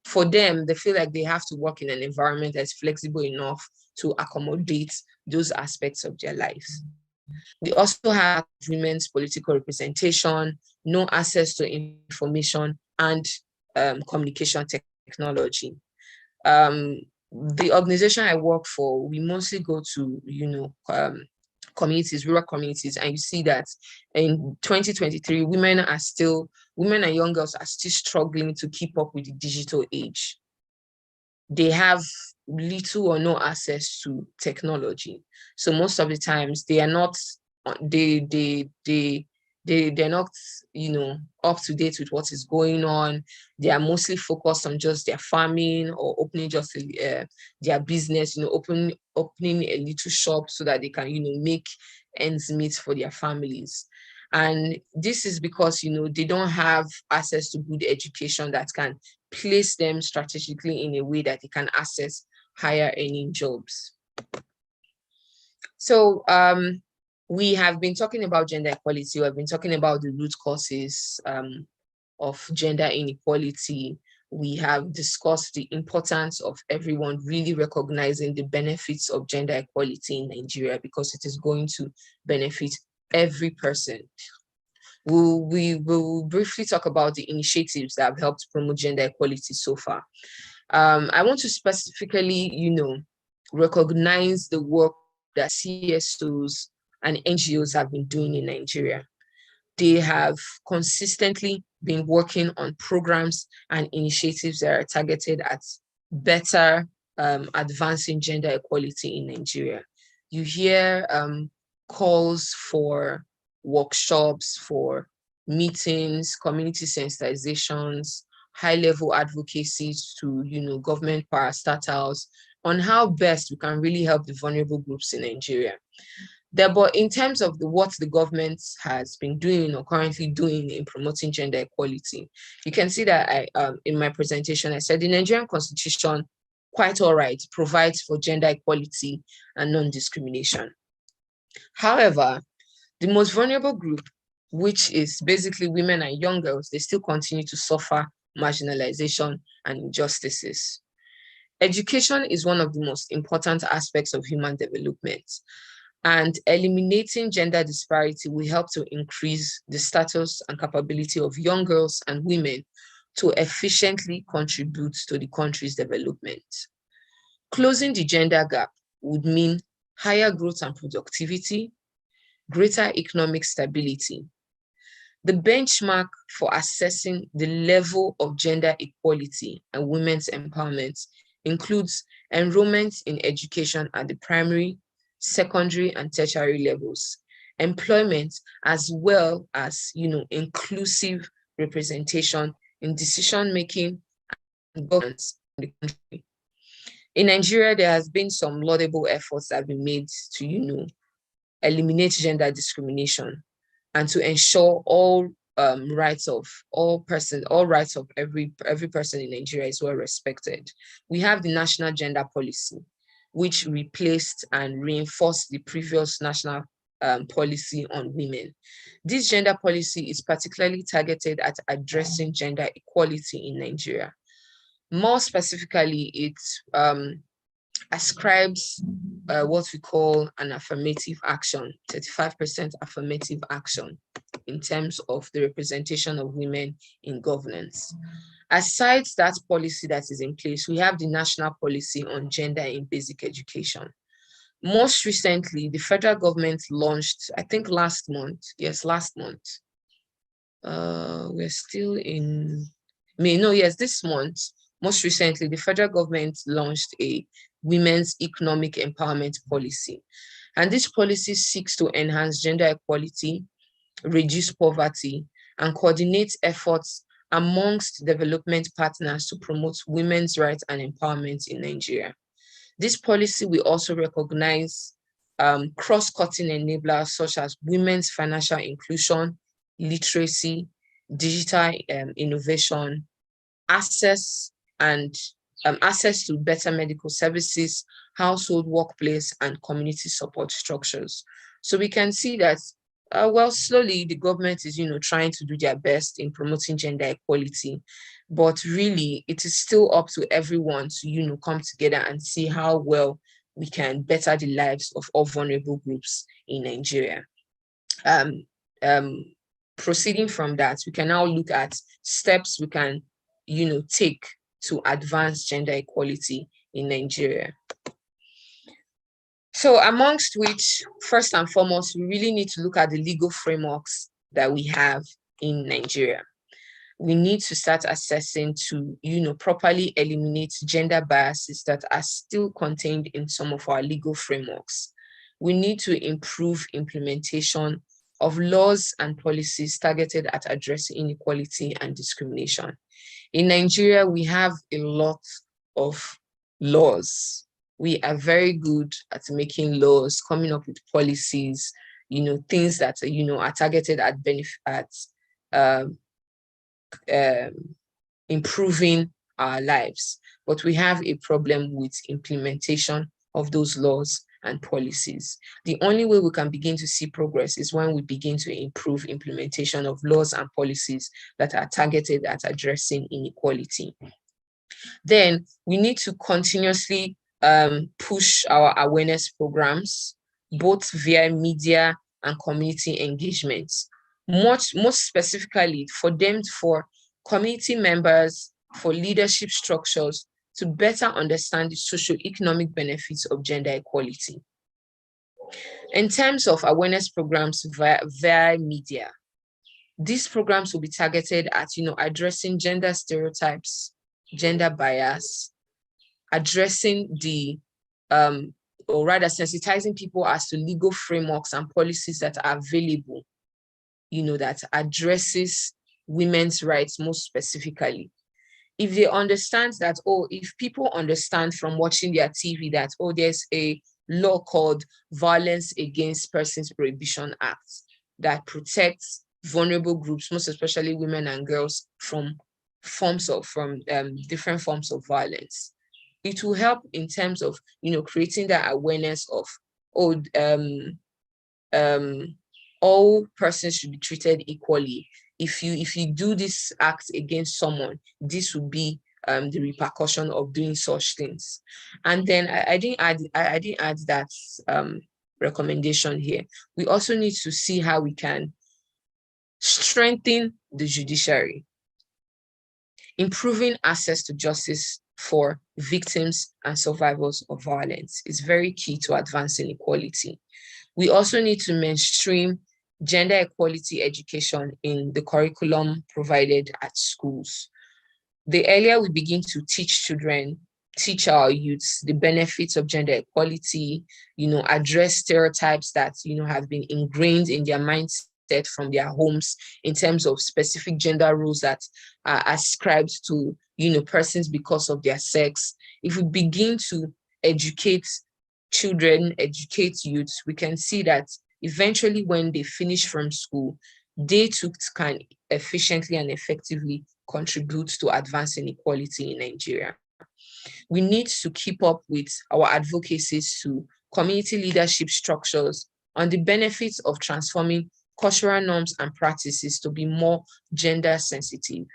feel like they have to work in an environment that's flexible enough to accommodate those aspects of their lives. We also have women's political representation, no access to information and communication technology. The organization I work for, we mostly go to, communities, rural communities, and you see that in 2023, women and young girls are still struggling to keep up with the digital age. They have little or no access to technology. So most of the times they're not up to date with what is going on. They are mostly focused on just their farming or opening just their business, opening a little shop so that they can, make ends meet for their families. And this is because, they don't have access to good education that can place them strategically in a way that they can access higher earning jobs. So we have been talking about gender equality. We have been talking about the root causes of gender inequality. We have discussed the importance of everyone really recognizing the benefits of gender equality in Nigeria, because it is going to benefit every person. We will briefly talk about the initiatives that have helped promote gender equality so far. I want to specifically, recognize the work that CSOs and NGOs have been doing in Nigeria. They have consistently been working on programs and initiatives that are targeted at better advancing gender equality in Nigeria. You hear calls for workshops, for meetings, community sensitizations, high-level advocacies to, government parastatals, on how best we can really help the vulnerable groups in Nigeria. But in terms of what the government has been doing or currently doing in promoting gender equality, you can see that in my presentation, I said the Nigerian Constitution, quite all right, provides for gender equality and non-discrimination. However, the most vulnerable group, which is basically women and young girls, they still continue to suffer marginalization and injustices. Education is one of the most important aspects of human development, and eliminating gender disparity will help to increase the status and capability of young girls and women to efficiently contribute to the country's development. Closing the gender gap would mean higher growth and productivity, greater economic stability. The benchmark for assessing the level of gender equality and women's empowerment includes enrollment in education at the primary, secondary, and tertiary levels, employment, as well as inclusive representation in decision-making and governance in the country. In Nigeria, there has been some laudable efforts that have been made to eliminate gender discrimination and to ensure all rights of every person in Nigeria is well respected. We have the National Gender Policy, which replaced and reinforced the previous national policy on women. This gender policy is particularly targeted at addressing gender equality in Nigeria. More specifically, it ascribes what we call an affirmative action, 35% affirmative action in terms of the representation of women in governance. Aside that policy that is in place, we have the National Policy on Gender in Basic Education. Most recently, the federal government launched, I think last month. We're still in May. No, yes, this month. Most recently, the federal government launched a women's economic empowerment policy. And this policy seeks to enhance gender equality, reduce poverty, and coordinate efforts amongst development partners to promote women's rights and empowerment in Nigeria. This policy will also recognize cross-cutting enablers such as women's financial inclusion, literacy, digital innovation, access to better medical services, household, workplace, and community support structures. So we can see that, slowly the government is, trying to do their best in promoting gender equality, but really it is still up to everyone to, come together and see how well we can better the lives of all vulnerable groups in Nigeria. Proceeding from that, we can now look at steps we can, take to advance gender equality in Nigeria. So amongst which, first and foremost, we really need to look at the legal frameworks that we have in Nigeria. We need to start assessing to, properly eliminate gender biases that are still contained in some of our legal frameworks. We need to improve implementation of laws and policies targeted at addressing inequality and discrimination. In Nigeria, we have a lot of laws. We are very good at making laws, coming up with policies, things that are targeted at improving our lives. But we have a problem with implementation of those laws and policies. The only way we can begin to see progress is when we begin to improve implementation of laws and policies that are targeted at addressing inequality. Then we need to continuously push our awareness programs, both via media and community engagements. Most specifically for community members, for leadership structures to better understand the socio-economic benefits of gender equality. In terms of awareness programs via media, these programs will be targeted at addressing gender stereotypes, gender bias, addressing or rather sensitizing people as to legal frameworks and policies that are available, that addresses women's rights most specifically. if they understand that, oh, if people understand from watching their TV that, oh, there's a law called Violence Against Persons Prohibition Act that protects vulnerable groups, most especially women and girls, from different forms of violence. It will help in terms of, creating that awareness of, oh, all persons should be treated equally. If you do this act against someone, this would be the repercussion of doing such things. And then I didn't add that recommendation here. We also need to see how we can strengthen the judiciary, improving access to justice for victims and survivors of violence is very key to advancing equality. We also need to mainstream gender equality education in the curriculum provided at schools. The earlier we begin to teach our youths the benefits of gender equality, address stereotypes that, have been ingrained in their mindset from their homes in terms of specific gender roles that are ascribed to, persons because of their sex. If we begin to educate children, educate youths, we can see that eventually when they finish from school, they too can efficiently and effectively contribute to advancing equality in Nigeria. We need to keep up with our advocacies to community leadership structures on the benefits of transforming cultural norms and practices to be more gender sensitive,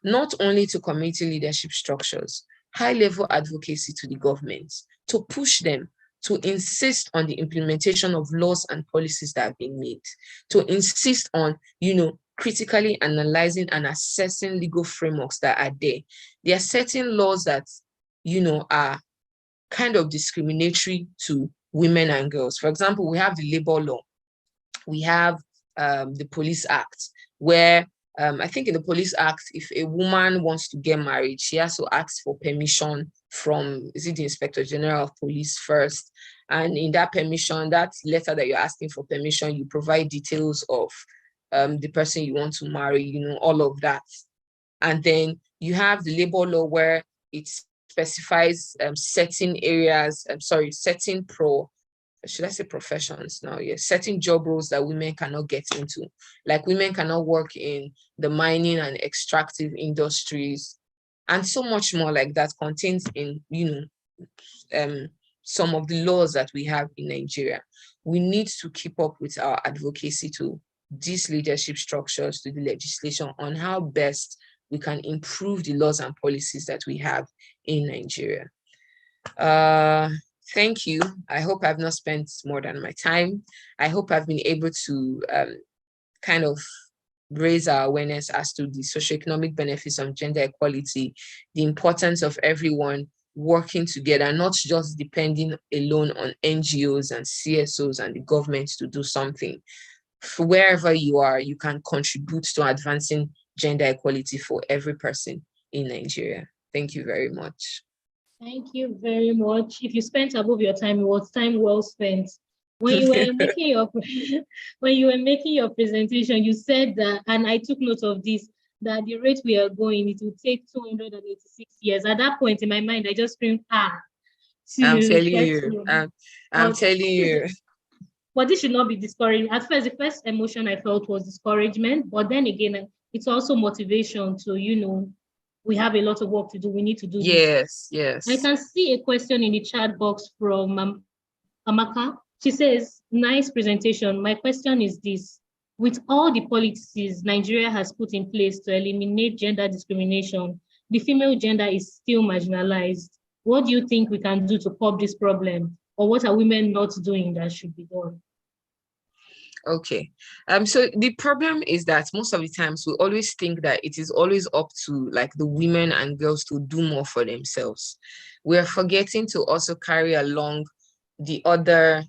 not only to community leadership structures, high-level advocacy to the government, to push them to insist on the implementation of laws and policies that have been made, to insist on, critically analyzing and assessing legal frameworks that are there. There are certain laws that, are kind of discriminatory to women and girls. For example, we have the labor law. We have the Police Act, where I think in the Police Act, if a woman wants to get married, she has to ask for permission from, is it the Inspector General of Police first? And in that permission, that letter that you're asking for permission, you provide details of the person you want to marry, all of that. And then you have the labor law where it specifies certain areas, should I say professions now? Yes, certain job roles that women cannot get into. Like women cannot work in the mining and extractive industries, and so much more like that contains in, some of the laws that we have in Nigeria. We need to keep up with our advocacy to these leadership structures, to the legislation on how best we can improve the laws and policies that we have in Nigeria. Thank you. I hope I've not spent more than my time. I hope I've been able to kind of raise our awareness as to the socioeconomic benefits of gender equality, the importance of everyone working together, not just depending alone on NGOs and CSOs and the government to do something. For wherever you are, you can contribute to advancing gender equality for every person in Nigeria. Thank you very much. Thank you very much. If you spent above your time, it was time well spent. When you were making your presentation, you said that, and I took note of this, that the rate we are going, it will take 286 years. At that point in my mind, I just screamed, I'm telling you. But this should not be discouraging. At first, the first emotion I felt was discouragement, but then again, it's also motivation to, we have a lot of work to do. We need to do this. Yes. I can see a question in the chat box from Amaka. She says, nice presentation. My question is this. With all the policies Nigeria has put in place to eliminate gender discrimination, the female gender is still marginalized. What do you think we can do to curb this problem? Or what are women not doing that should be done? Okay. So the problem is that most of the times we always think that it is always up to like the women and girls to do more for themselves. We are forgetting to also carry along the other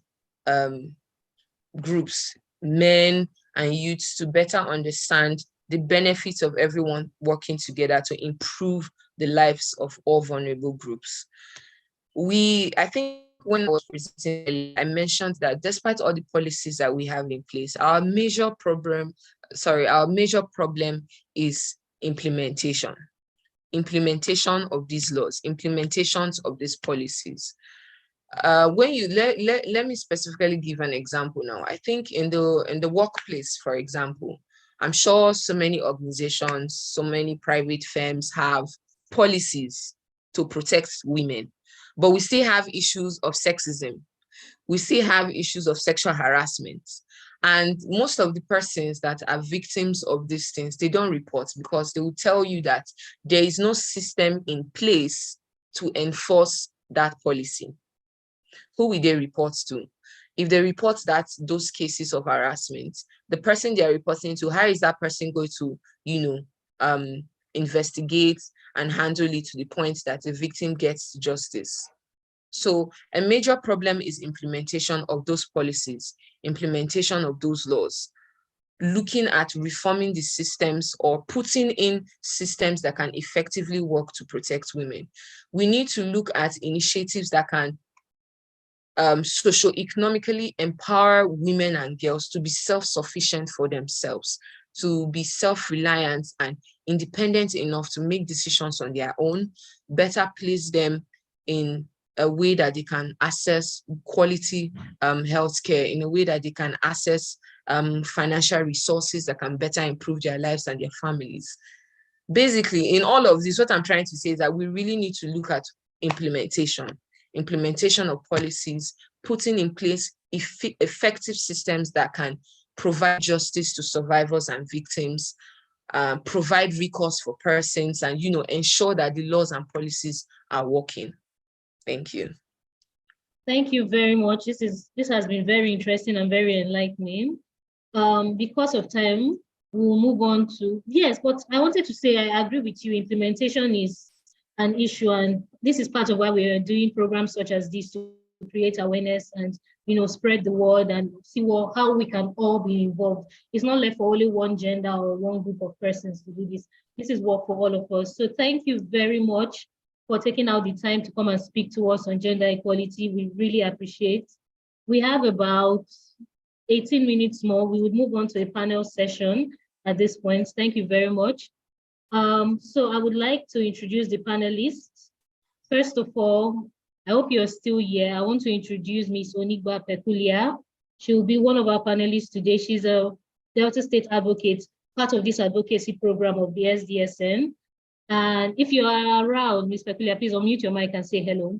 groups, men and youths, to better understand the benefits of everyone working together to improve the lives of all vulnerable groups. I think when I was presenting, I mentioned that despite all the policies that we have in place, our major problem is implementation. implementation of these laws, implementations of these policies. When you let me specifically give an example now. I think in the workplace, for example, I'm sure so many organizations, so many private firms have policies to protect women, but we still have issues of sexism. We still have issues of sexual harassment. And most of the persons that are victims of these things, they don't report because they will tell you that there is no system in place to enforce that policy. Who will they report to? If they report that those cases of harassment, the person they are reporting to, how is that person going to, investigate and handle it to the point that the victim gets justice? So a major problem is implementation of those policies, implementation of those laws, looking at reforming the systems or putting in systems that can effectively work to protect women. We need to look at initiatives that can socioeconomically empower women and girls to be self-sufficient for themselves, to be self-reliant and independent enough to make decisions on their own, better place them in a way that they can access quality healthcare, in a way that they can access financial resources that can better improve their lives and their families. Basically, in all of this, what I'm trying to say is that we really need to look at implementation of policies, putting in place effective systems that can provide justice to survivors and victims, provide recourse for persons, and ensure that the laws and policies are working. Thank you. Thank you very much. This has been very interesting and very enlightening. Because of time, we'll move on to, yes, but I wanted to say I agree with you. Implementation is an issue, and this is part of why we are doing programs such as this to create awareness and spread the word and see how we can all be involved. It's not left for only one gender or one group of persons to do this. This is work for all of us. So thank you very much for taking out the time to come and speak to us on gender equality. We really appreciate. We have about 18 minutes more. We would move on to a panel session at this point. Thank you very much. So I would like to introduce the panelists. First of all, I hope you're still here. I want to introduce Ms. Onigba Pekulia. She will be one of our panelists today. She's a Delta State advocate, part of this advocacy program of the SDSN. And if you are around, Ms. Pekulia, please unmute your mic and say hello.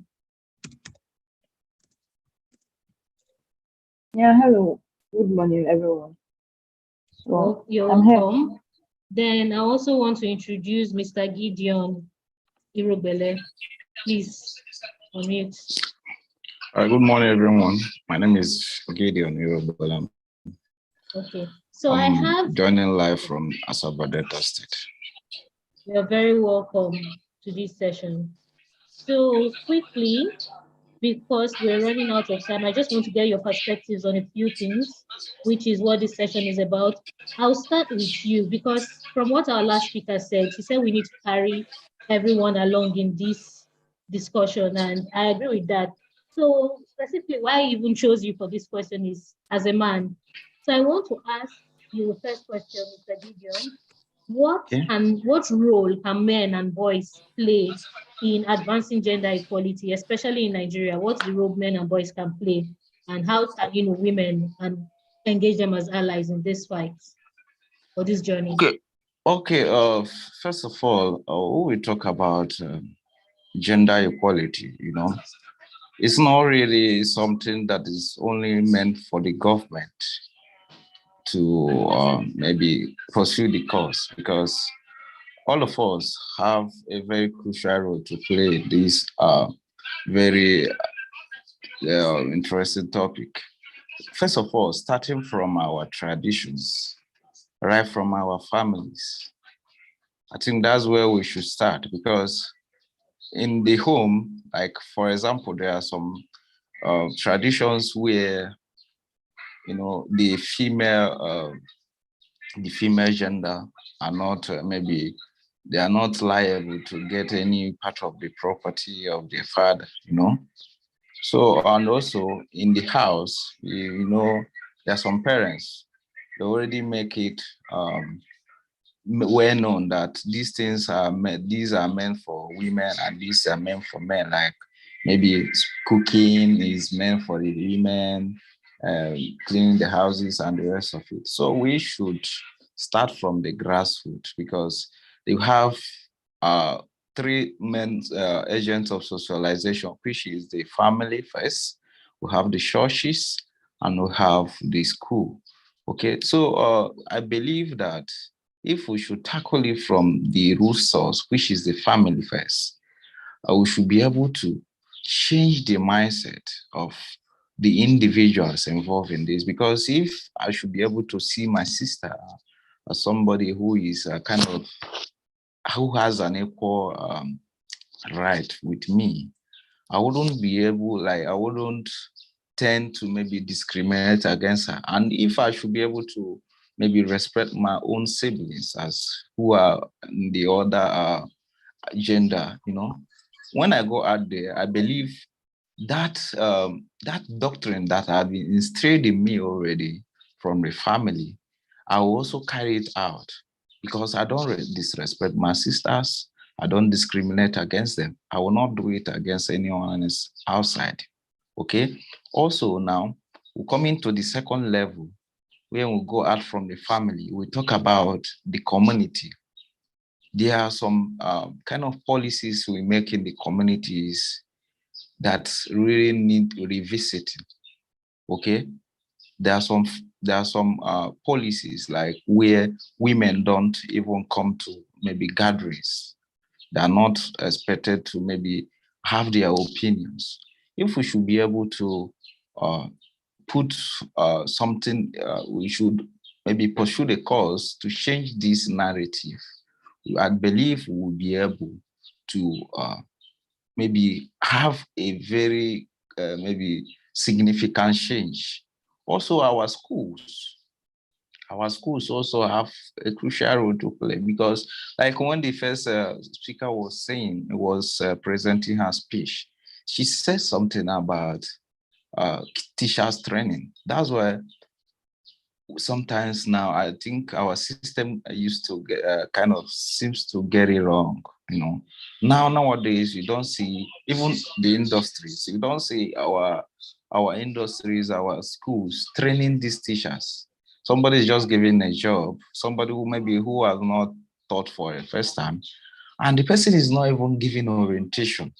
Yeah, hello. Good morning, everyone. So you're welcome. Then I also want to introduce Mr. Gideon Irobele. Please unmute. Good morning, everyone. My name is Gideon Irobele. Okay, so I have joining live from Asaba, Delta State. You're very welcome to this session. So quickly, because we're running out of time, I just want to get your perspectives on a few things, which is what this session is about. I'll start with you because from what our last speaker said, she said we need to carry everyone along in this discussion, and I agree with that. So specifically, why I even chose you for this question is as a man. So I want to ask you the first question, Mr. Gideon. What role can men and boys play in advancing gender equality, especially in Nigeria? What's the role men and boys can play, and how can women and engage them as allies in this fight or this journey? Okay. First of all, when we talk about gender equality, it's not really something that is only meant for the government to maybe pursue the cause, because all of us have a very crucial role to play in this very interesting topic. First of all, starting from our traditions, right from our families. I think that's where we should start, because in the home, like for example, there are some traditions where the female gender are not maybe they are not liable to get any part of the property of their father, So, and also in the house, there are some parents, they already make it well known that these things are these are meant for women and these are meant for men. Like maybe cooking is meant for the women, cleaning the houses and the rest of it. So we should start from the grassroots, because they have three main agents of socialization, which is the family first, we have the churches, and we have the school. Okay, so I believe that if we should tackle it from the root source, which is the family first, we should be able to change the mindset of the individuals involved in this. Because if I should be able to see my sister as somebody who is kind of, who has an equal right with me, I wouldn't be able, like, I wouldn't tend to maybe discriminate against her. And if I should be able to maybe respect my own siblings as who are in the other gender, when I go out there, I believe that that doctrine that had been instilled in me already from the family, I will also carry it out, because I don't disrespect my sisters. I don't discriminate against them. I will not do it against anyone else outside. Okay. Also, now we come into the second level, when we go out from the family, we talk about the community. There are some kind of policies we make in the communities that really need revisiting. Okay, there are some policies like where women don't even come to maybe gatherings. They are not expected to maybe have their opinions. If we should be able to uh, put something, we should maybe pursue the cause to change this narrative. I believe we will be able to maybe have a very maybe significant change. Also, our schools also have a crucial role to play, because like when the first speaker was presenting her speech, she said something about teachers training. That's why sometimes now I think our system used to get, kind of seems to get it wrong. Nowadays you don't see even the industries. You don't see our industries, our schools training these teachers. Somebody is just giving a job. Somebody who has not taught for a first time, and the person is not even giving orientation.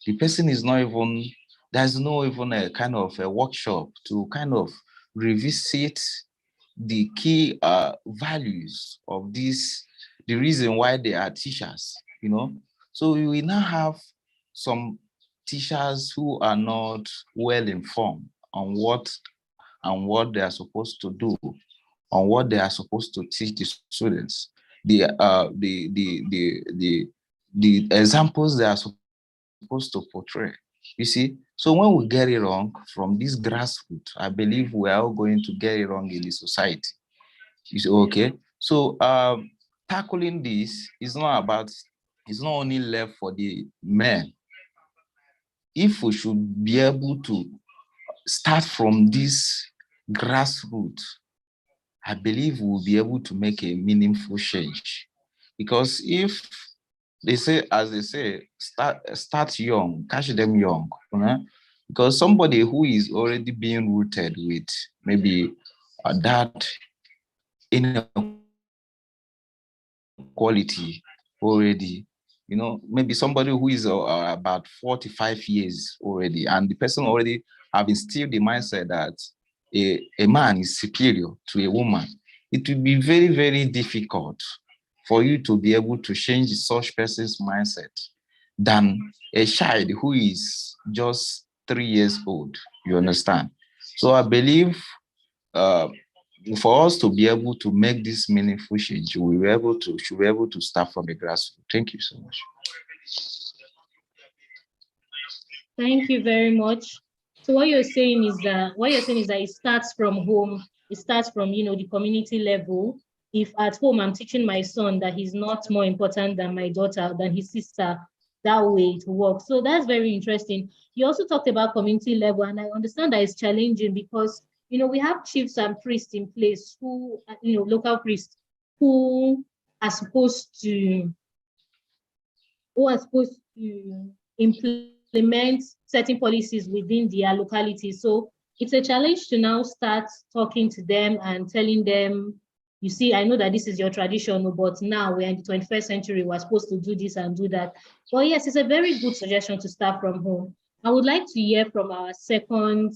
The person is not even, there's no even a kind of a workshop to kind of revisit the key values of this, the reason why they are teachers. So we will now have some teachers who are not well informed on what they are supposed to do, on what they are supposed to teach the students, the examples they are supposed to portray. You see, so when we get it wrong from this grassroots, I believe we are all going to get it wrong in the society. You see, okay. So tackling this is not about, it's not only left for the men. If we should be able to start from this grassroots, I believe we'll be able to make a meaningful change. Because if they say, as they say, start young, catch them young. Because somebody who is already being rooted with maybe that inequality already, maybe somebody who is about 45 years already, and the person already have instilled the mindset that a man is superior to a woman, it will be very, very difficult for you to be able to change such person's mindset than a child who is just 3 years old. You understand? So I believe for us to be able to make this meaningful change, should be able to start from the grassroots. Thank you so much. Thank you very much. So what you're saying is that it starts from home. It starts from the community level. If at home I'm teaching my son that he's not more important than my daughter, than his sister, that way it works. So that's very interesting. You also talked about community level, and I understand that it's challenging because we have chiefs and priests in place who, local priests who are supposed to implement certain policies within their locality. So it's a challenge to now start talking to them and telling them, you see, I know that this is your tradition, but now we're in the 21st century, we're supposed to do this and do that. Well, yes, it's a very good suggestion to start from home. I would like to hear from our second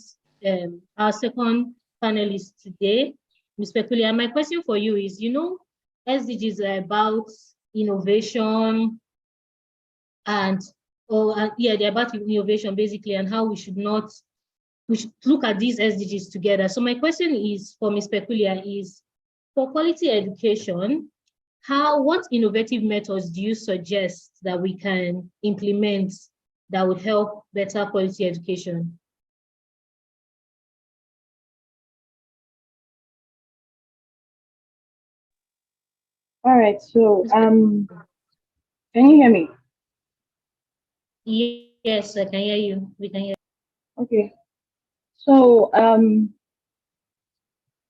panelist today, Ms. Pekulia. My question for you is, SDGs are about innovation and they're about innovation basically, and how we should look at these SDGs together. So my question is for Ms. Pekulia is, for quality education, what innovative methods do you suggest that we can implement that would help better quality education? All right, so can you hear me? Yes, I can hear you. We can hear you. Okay. So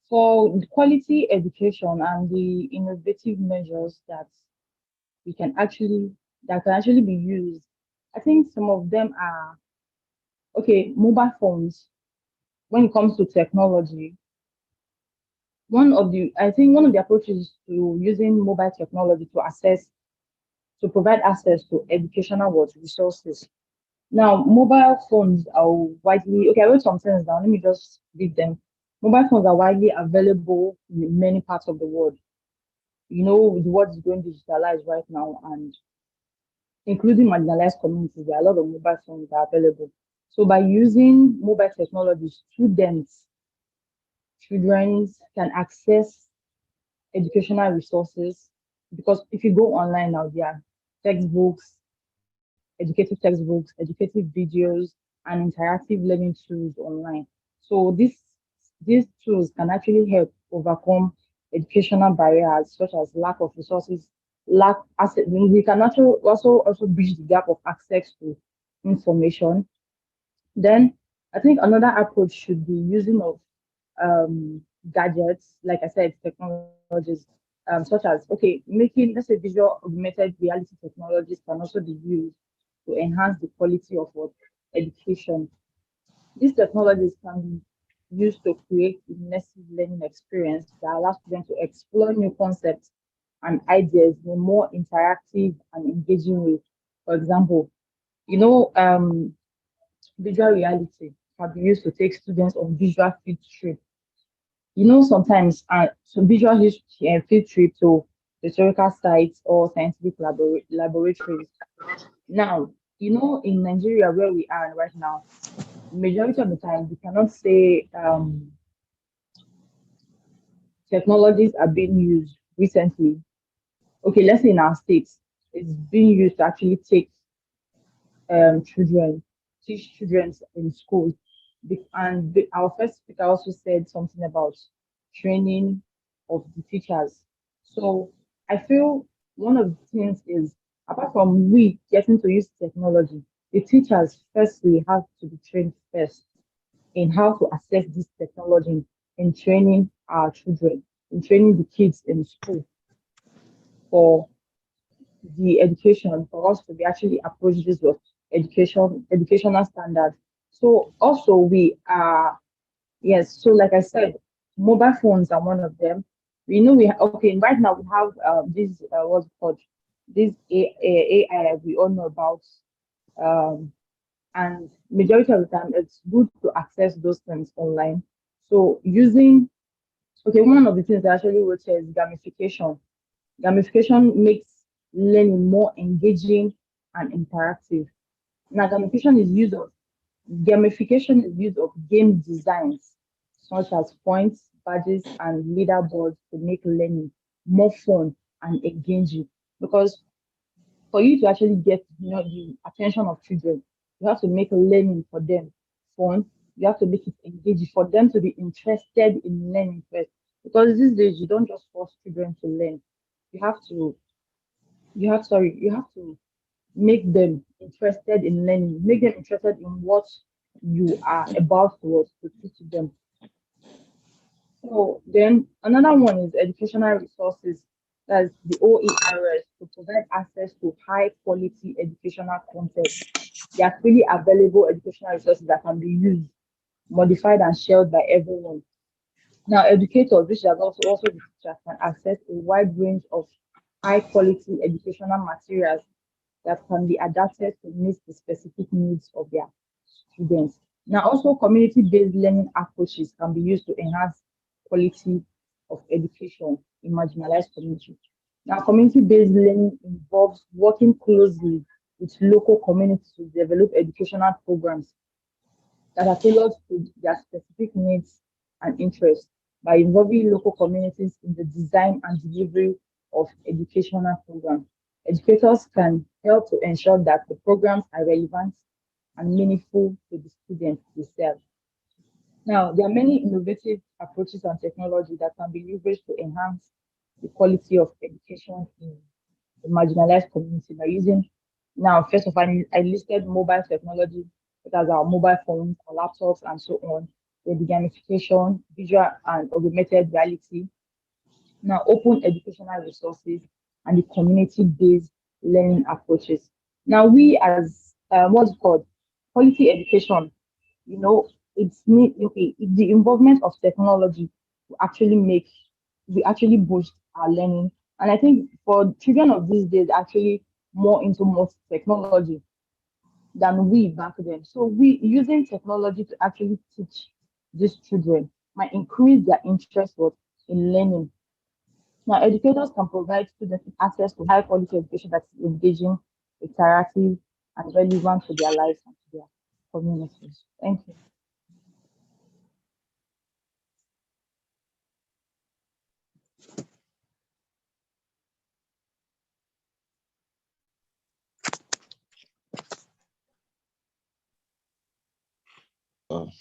for quality education and the innovative measures that can actually be used, I think some of them are mobile phones. When it comes to technology, one of the approaches to using mobile technology to provide access to educational resources. Now, mobile phones are widely, I wrote some things down, let me just read them. Mobile phones are widely available in many parts of the world. The world is going digitalized right now, and including marginalized communities, there are a lot of mobile phones that are available. So by using mobile technology, children can access educational resources, because if you go online now, there are educative textbooks, educative videos, and interactive learning tools online. So these tools can actually help overcome educational barriers such as lack of resources, lack access. We can also bridge the gap of access to information. Then I think another approach should be using of gadgets, like I said, technologies, such as making, let's say, visual augmented reality technologies can also be used to enhance the quality of what education. These technologies can be used to create immersive learning experience that allows students to explore new concepts and ideas in a more interactive and engaging way. For example, visual reality can be used to take students on visual field trip. Sometimes some visual history and field trip to historical sites or scientific laboratories. Now, in Nigeria where we are right now, majority of the time we cannot say technologies are being used recently. Okay, let's say in our states, it's being used to actually teach children in school. Our first speaker also said something about training of the teachers. So I feel one of the things is, apart from we getting to use technology, the teachers firstly have to be trained first in how to access this technology, in training our children, in training the kids in school for the education, for us to be actually approach this with educational standards. So also we are, yes, so like I said, mobile phones are one of them. Right now we have this what's it called, this AI we all know about, um, and majority of the time it's good to access those things online. So using, one of the things I actually wrote here is gamification. Gamification makes learning more engaging and interactive. Now, gamification is use of game designs such as points, badges, and leaderboards to make learning more fun and engaging. Because for you to actually get the attention of children, you have to make learning for them fun. You have to make it engaging for them to be interested in learning first. Because these days you don't just force children to learn. You have to you have to make them interested in learning, make them interested in what you are about to teach them. So then another one is educational resources. that's the OERS, to provide access to high quality educational content. They are freely available educational resources that can be used, modified, and shared by everyone. Now, educators, which are also the teachers, can access a wide range of high quality educational materials that can be adapted to meet the specific needs of their students. Now, also community-based learning approaches can be used to enhance quality of education in marginalized communities. Now, community-based learning involves working closely with local communities to develop educational programs that are tailored to their specific needs and interests by involving local communities in the design and delivery of educational programs. Educators can help to ensure that the programs are relevant and meaningful to the students they serve. Now, there are many innovative approaches and technology that can be leveraged to enhance the quality of education in the marginalized community by using, now, first of all, I listed mobile technology, such as our mobile phones, our laptops, and so on, the gamification, visual and augmented reality, now open educational resources, and the community-based learning approaches. Now, we as what's called quality education, you know, it's the involvement of technology to actually make, we actually boost our learning. And I think for children of these days, actually more into more technology than we back then. So we using technology to actually teach these children might increase their interest in learning. Now, educators can provide students with access to high quality education that is engaging, interactive, and relevant to their lives and to their communities. Thank you.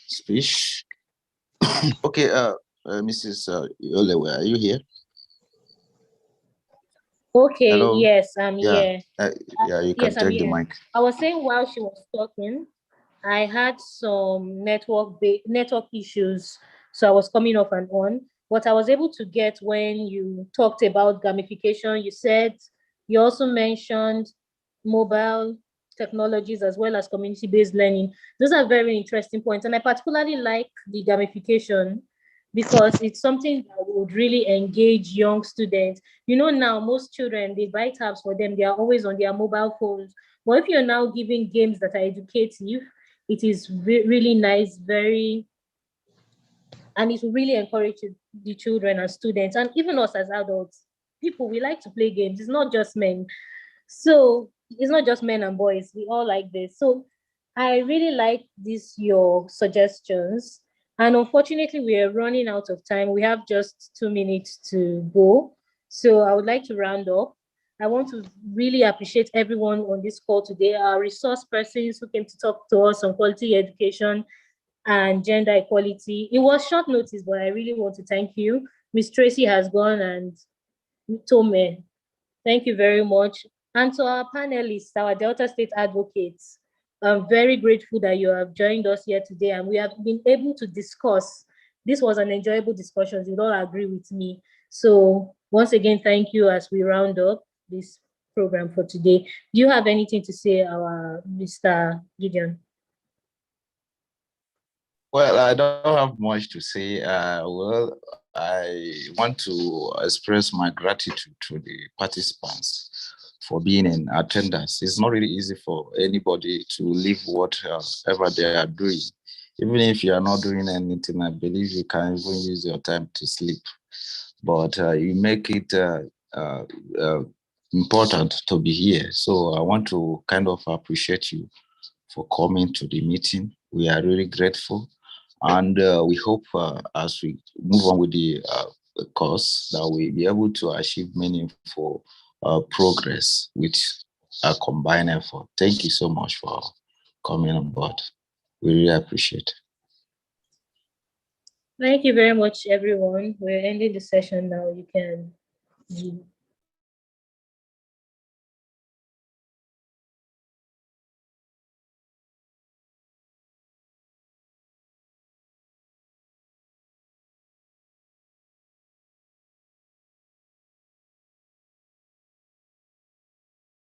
Speech. Okay, Mrs. Yolewe, are you here? Okay, Hello? yes, I'm Yeah, here. yeah, you can Yes, I'm take the here. mic. I was saying while she was talking, I had some network issues, so I was coming off and on. What I was able to get when you talked about gamification, you said you also mentioned mobile technologies as well as community-based learning. Those are very interesting points, and I particularly like the gamification because it's something that would really engage young students. You know, now most children, they buy tabs for them, they are always on their mobile phones. But if you're now giving games that are educative, it is really nice, and it will really encourage the children and students, and even us as adults. People, we like to play games. It's not just men. So it's not just men and boys. We all like this. So I really like your suggestions. And unfortunately, we are running out of time. We have just 2 minutes to go. So I would like to round up. I want to really appreciate everyone on this call today, our resource persons who came to talk to us on quality education and gender equality. It was short notice, but I really want to thank you. Miss Tracy has gone, and Tome, thank you very much. And to our panelists, our Delta State advocates, I'm very grateful that you have joined us here today and we have been able to discuss. This was an enjoyable discussion. You all agree with me. So once again, thank you as we round up this program for today. Do you have anything to say, our Mr. Gideon? Well, I don't have much to say. Well, I want to express my gratitude to the participants for being in attendance. It's not really easy for anybody to leave whatever they are doing. Even if you are not doing anything, I believe you can even use your time to sleep. But you make it uh, important to be here. So I want to kind of appreciate you for coming to the meeting. We are really grateful. And we hope as we move on with the course that we'll be able to achieve meaningful progress with a combined effort. Thank you so much for coming on board. We really appreciate it. Thank you very much, everyone. We're ending the session now. You can leave.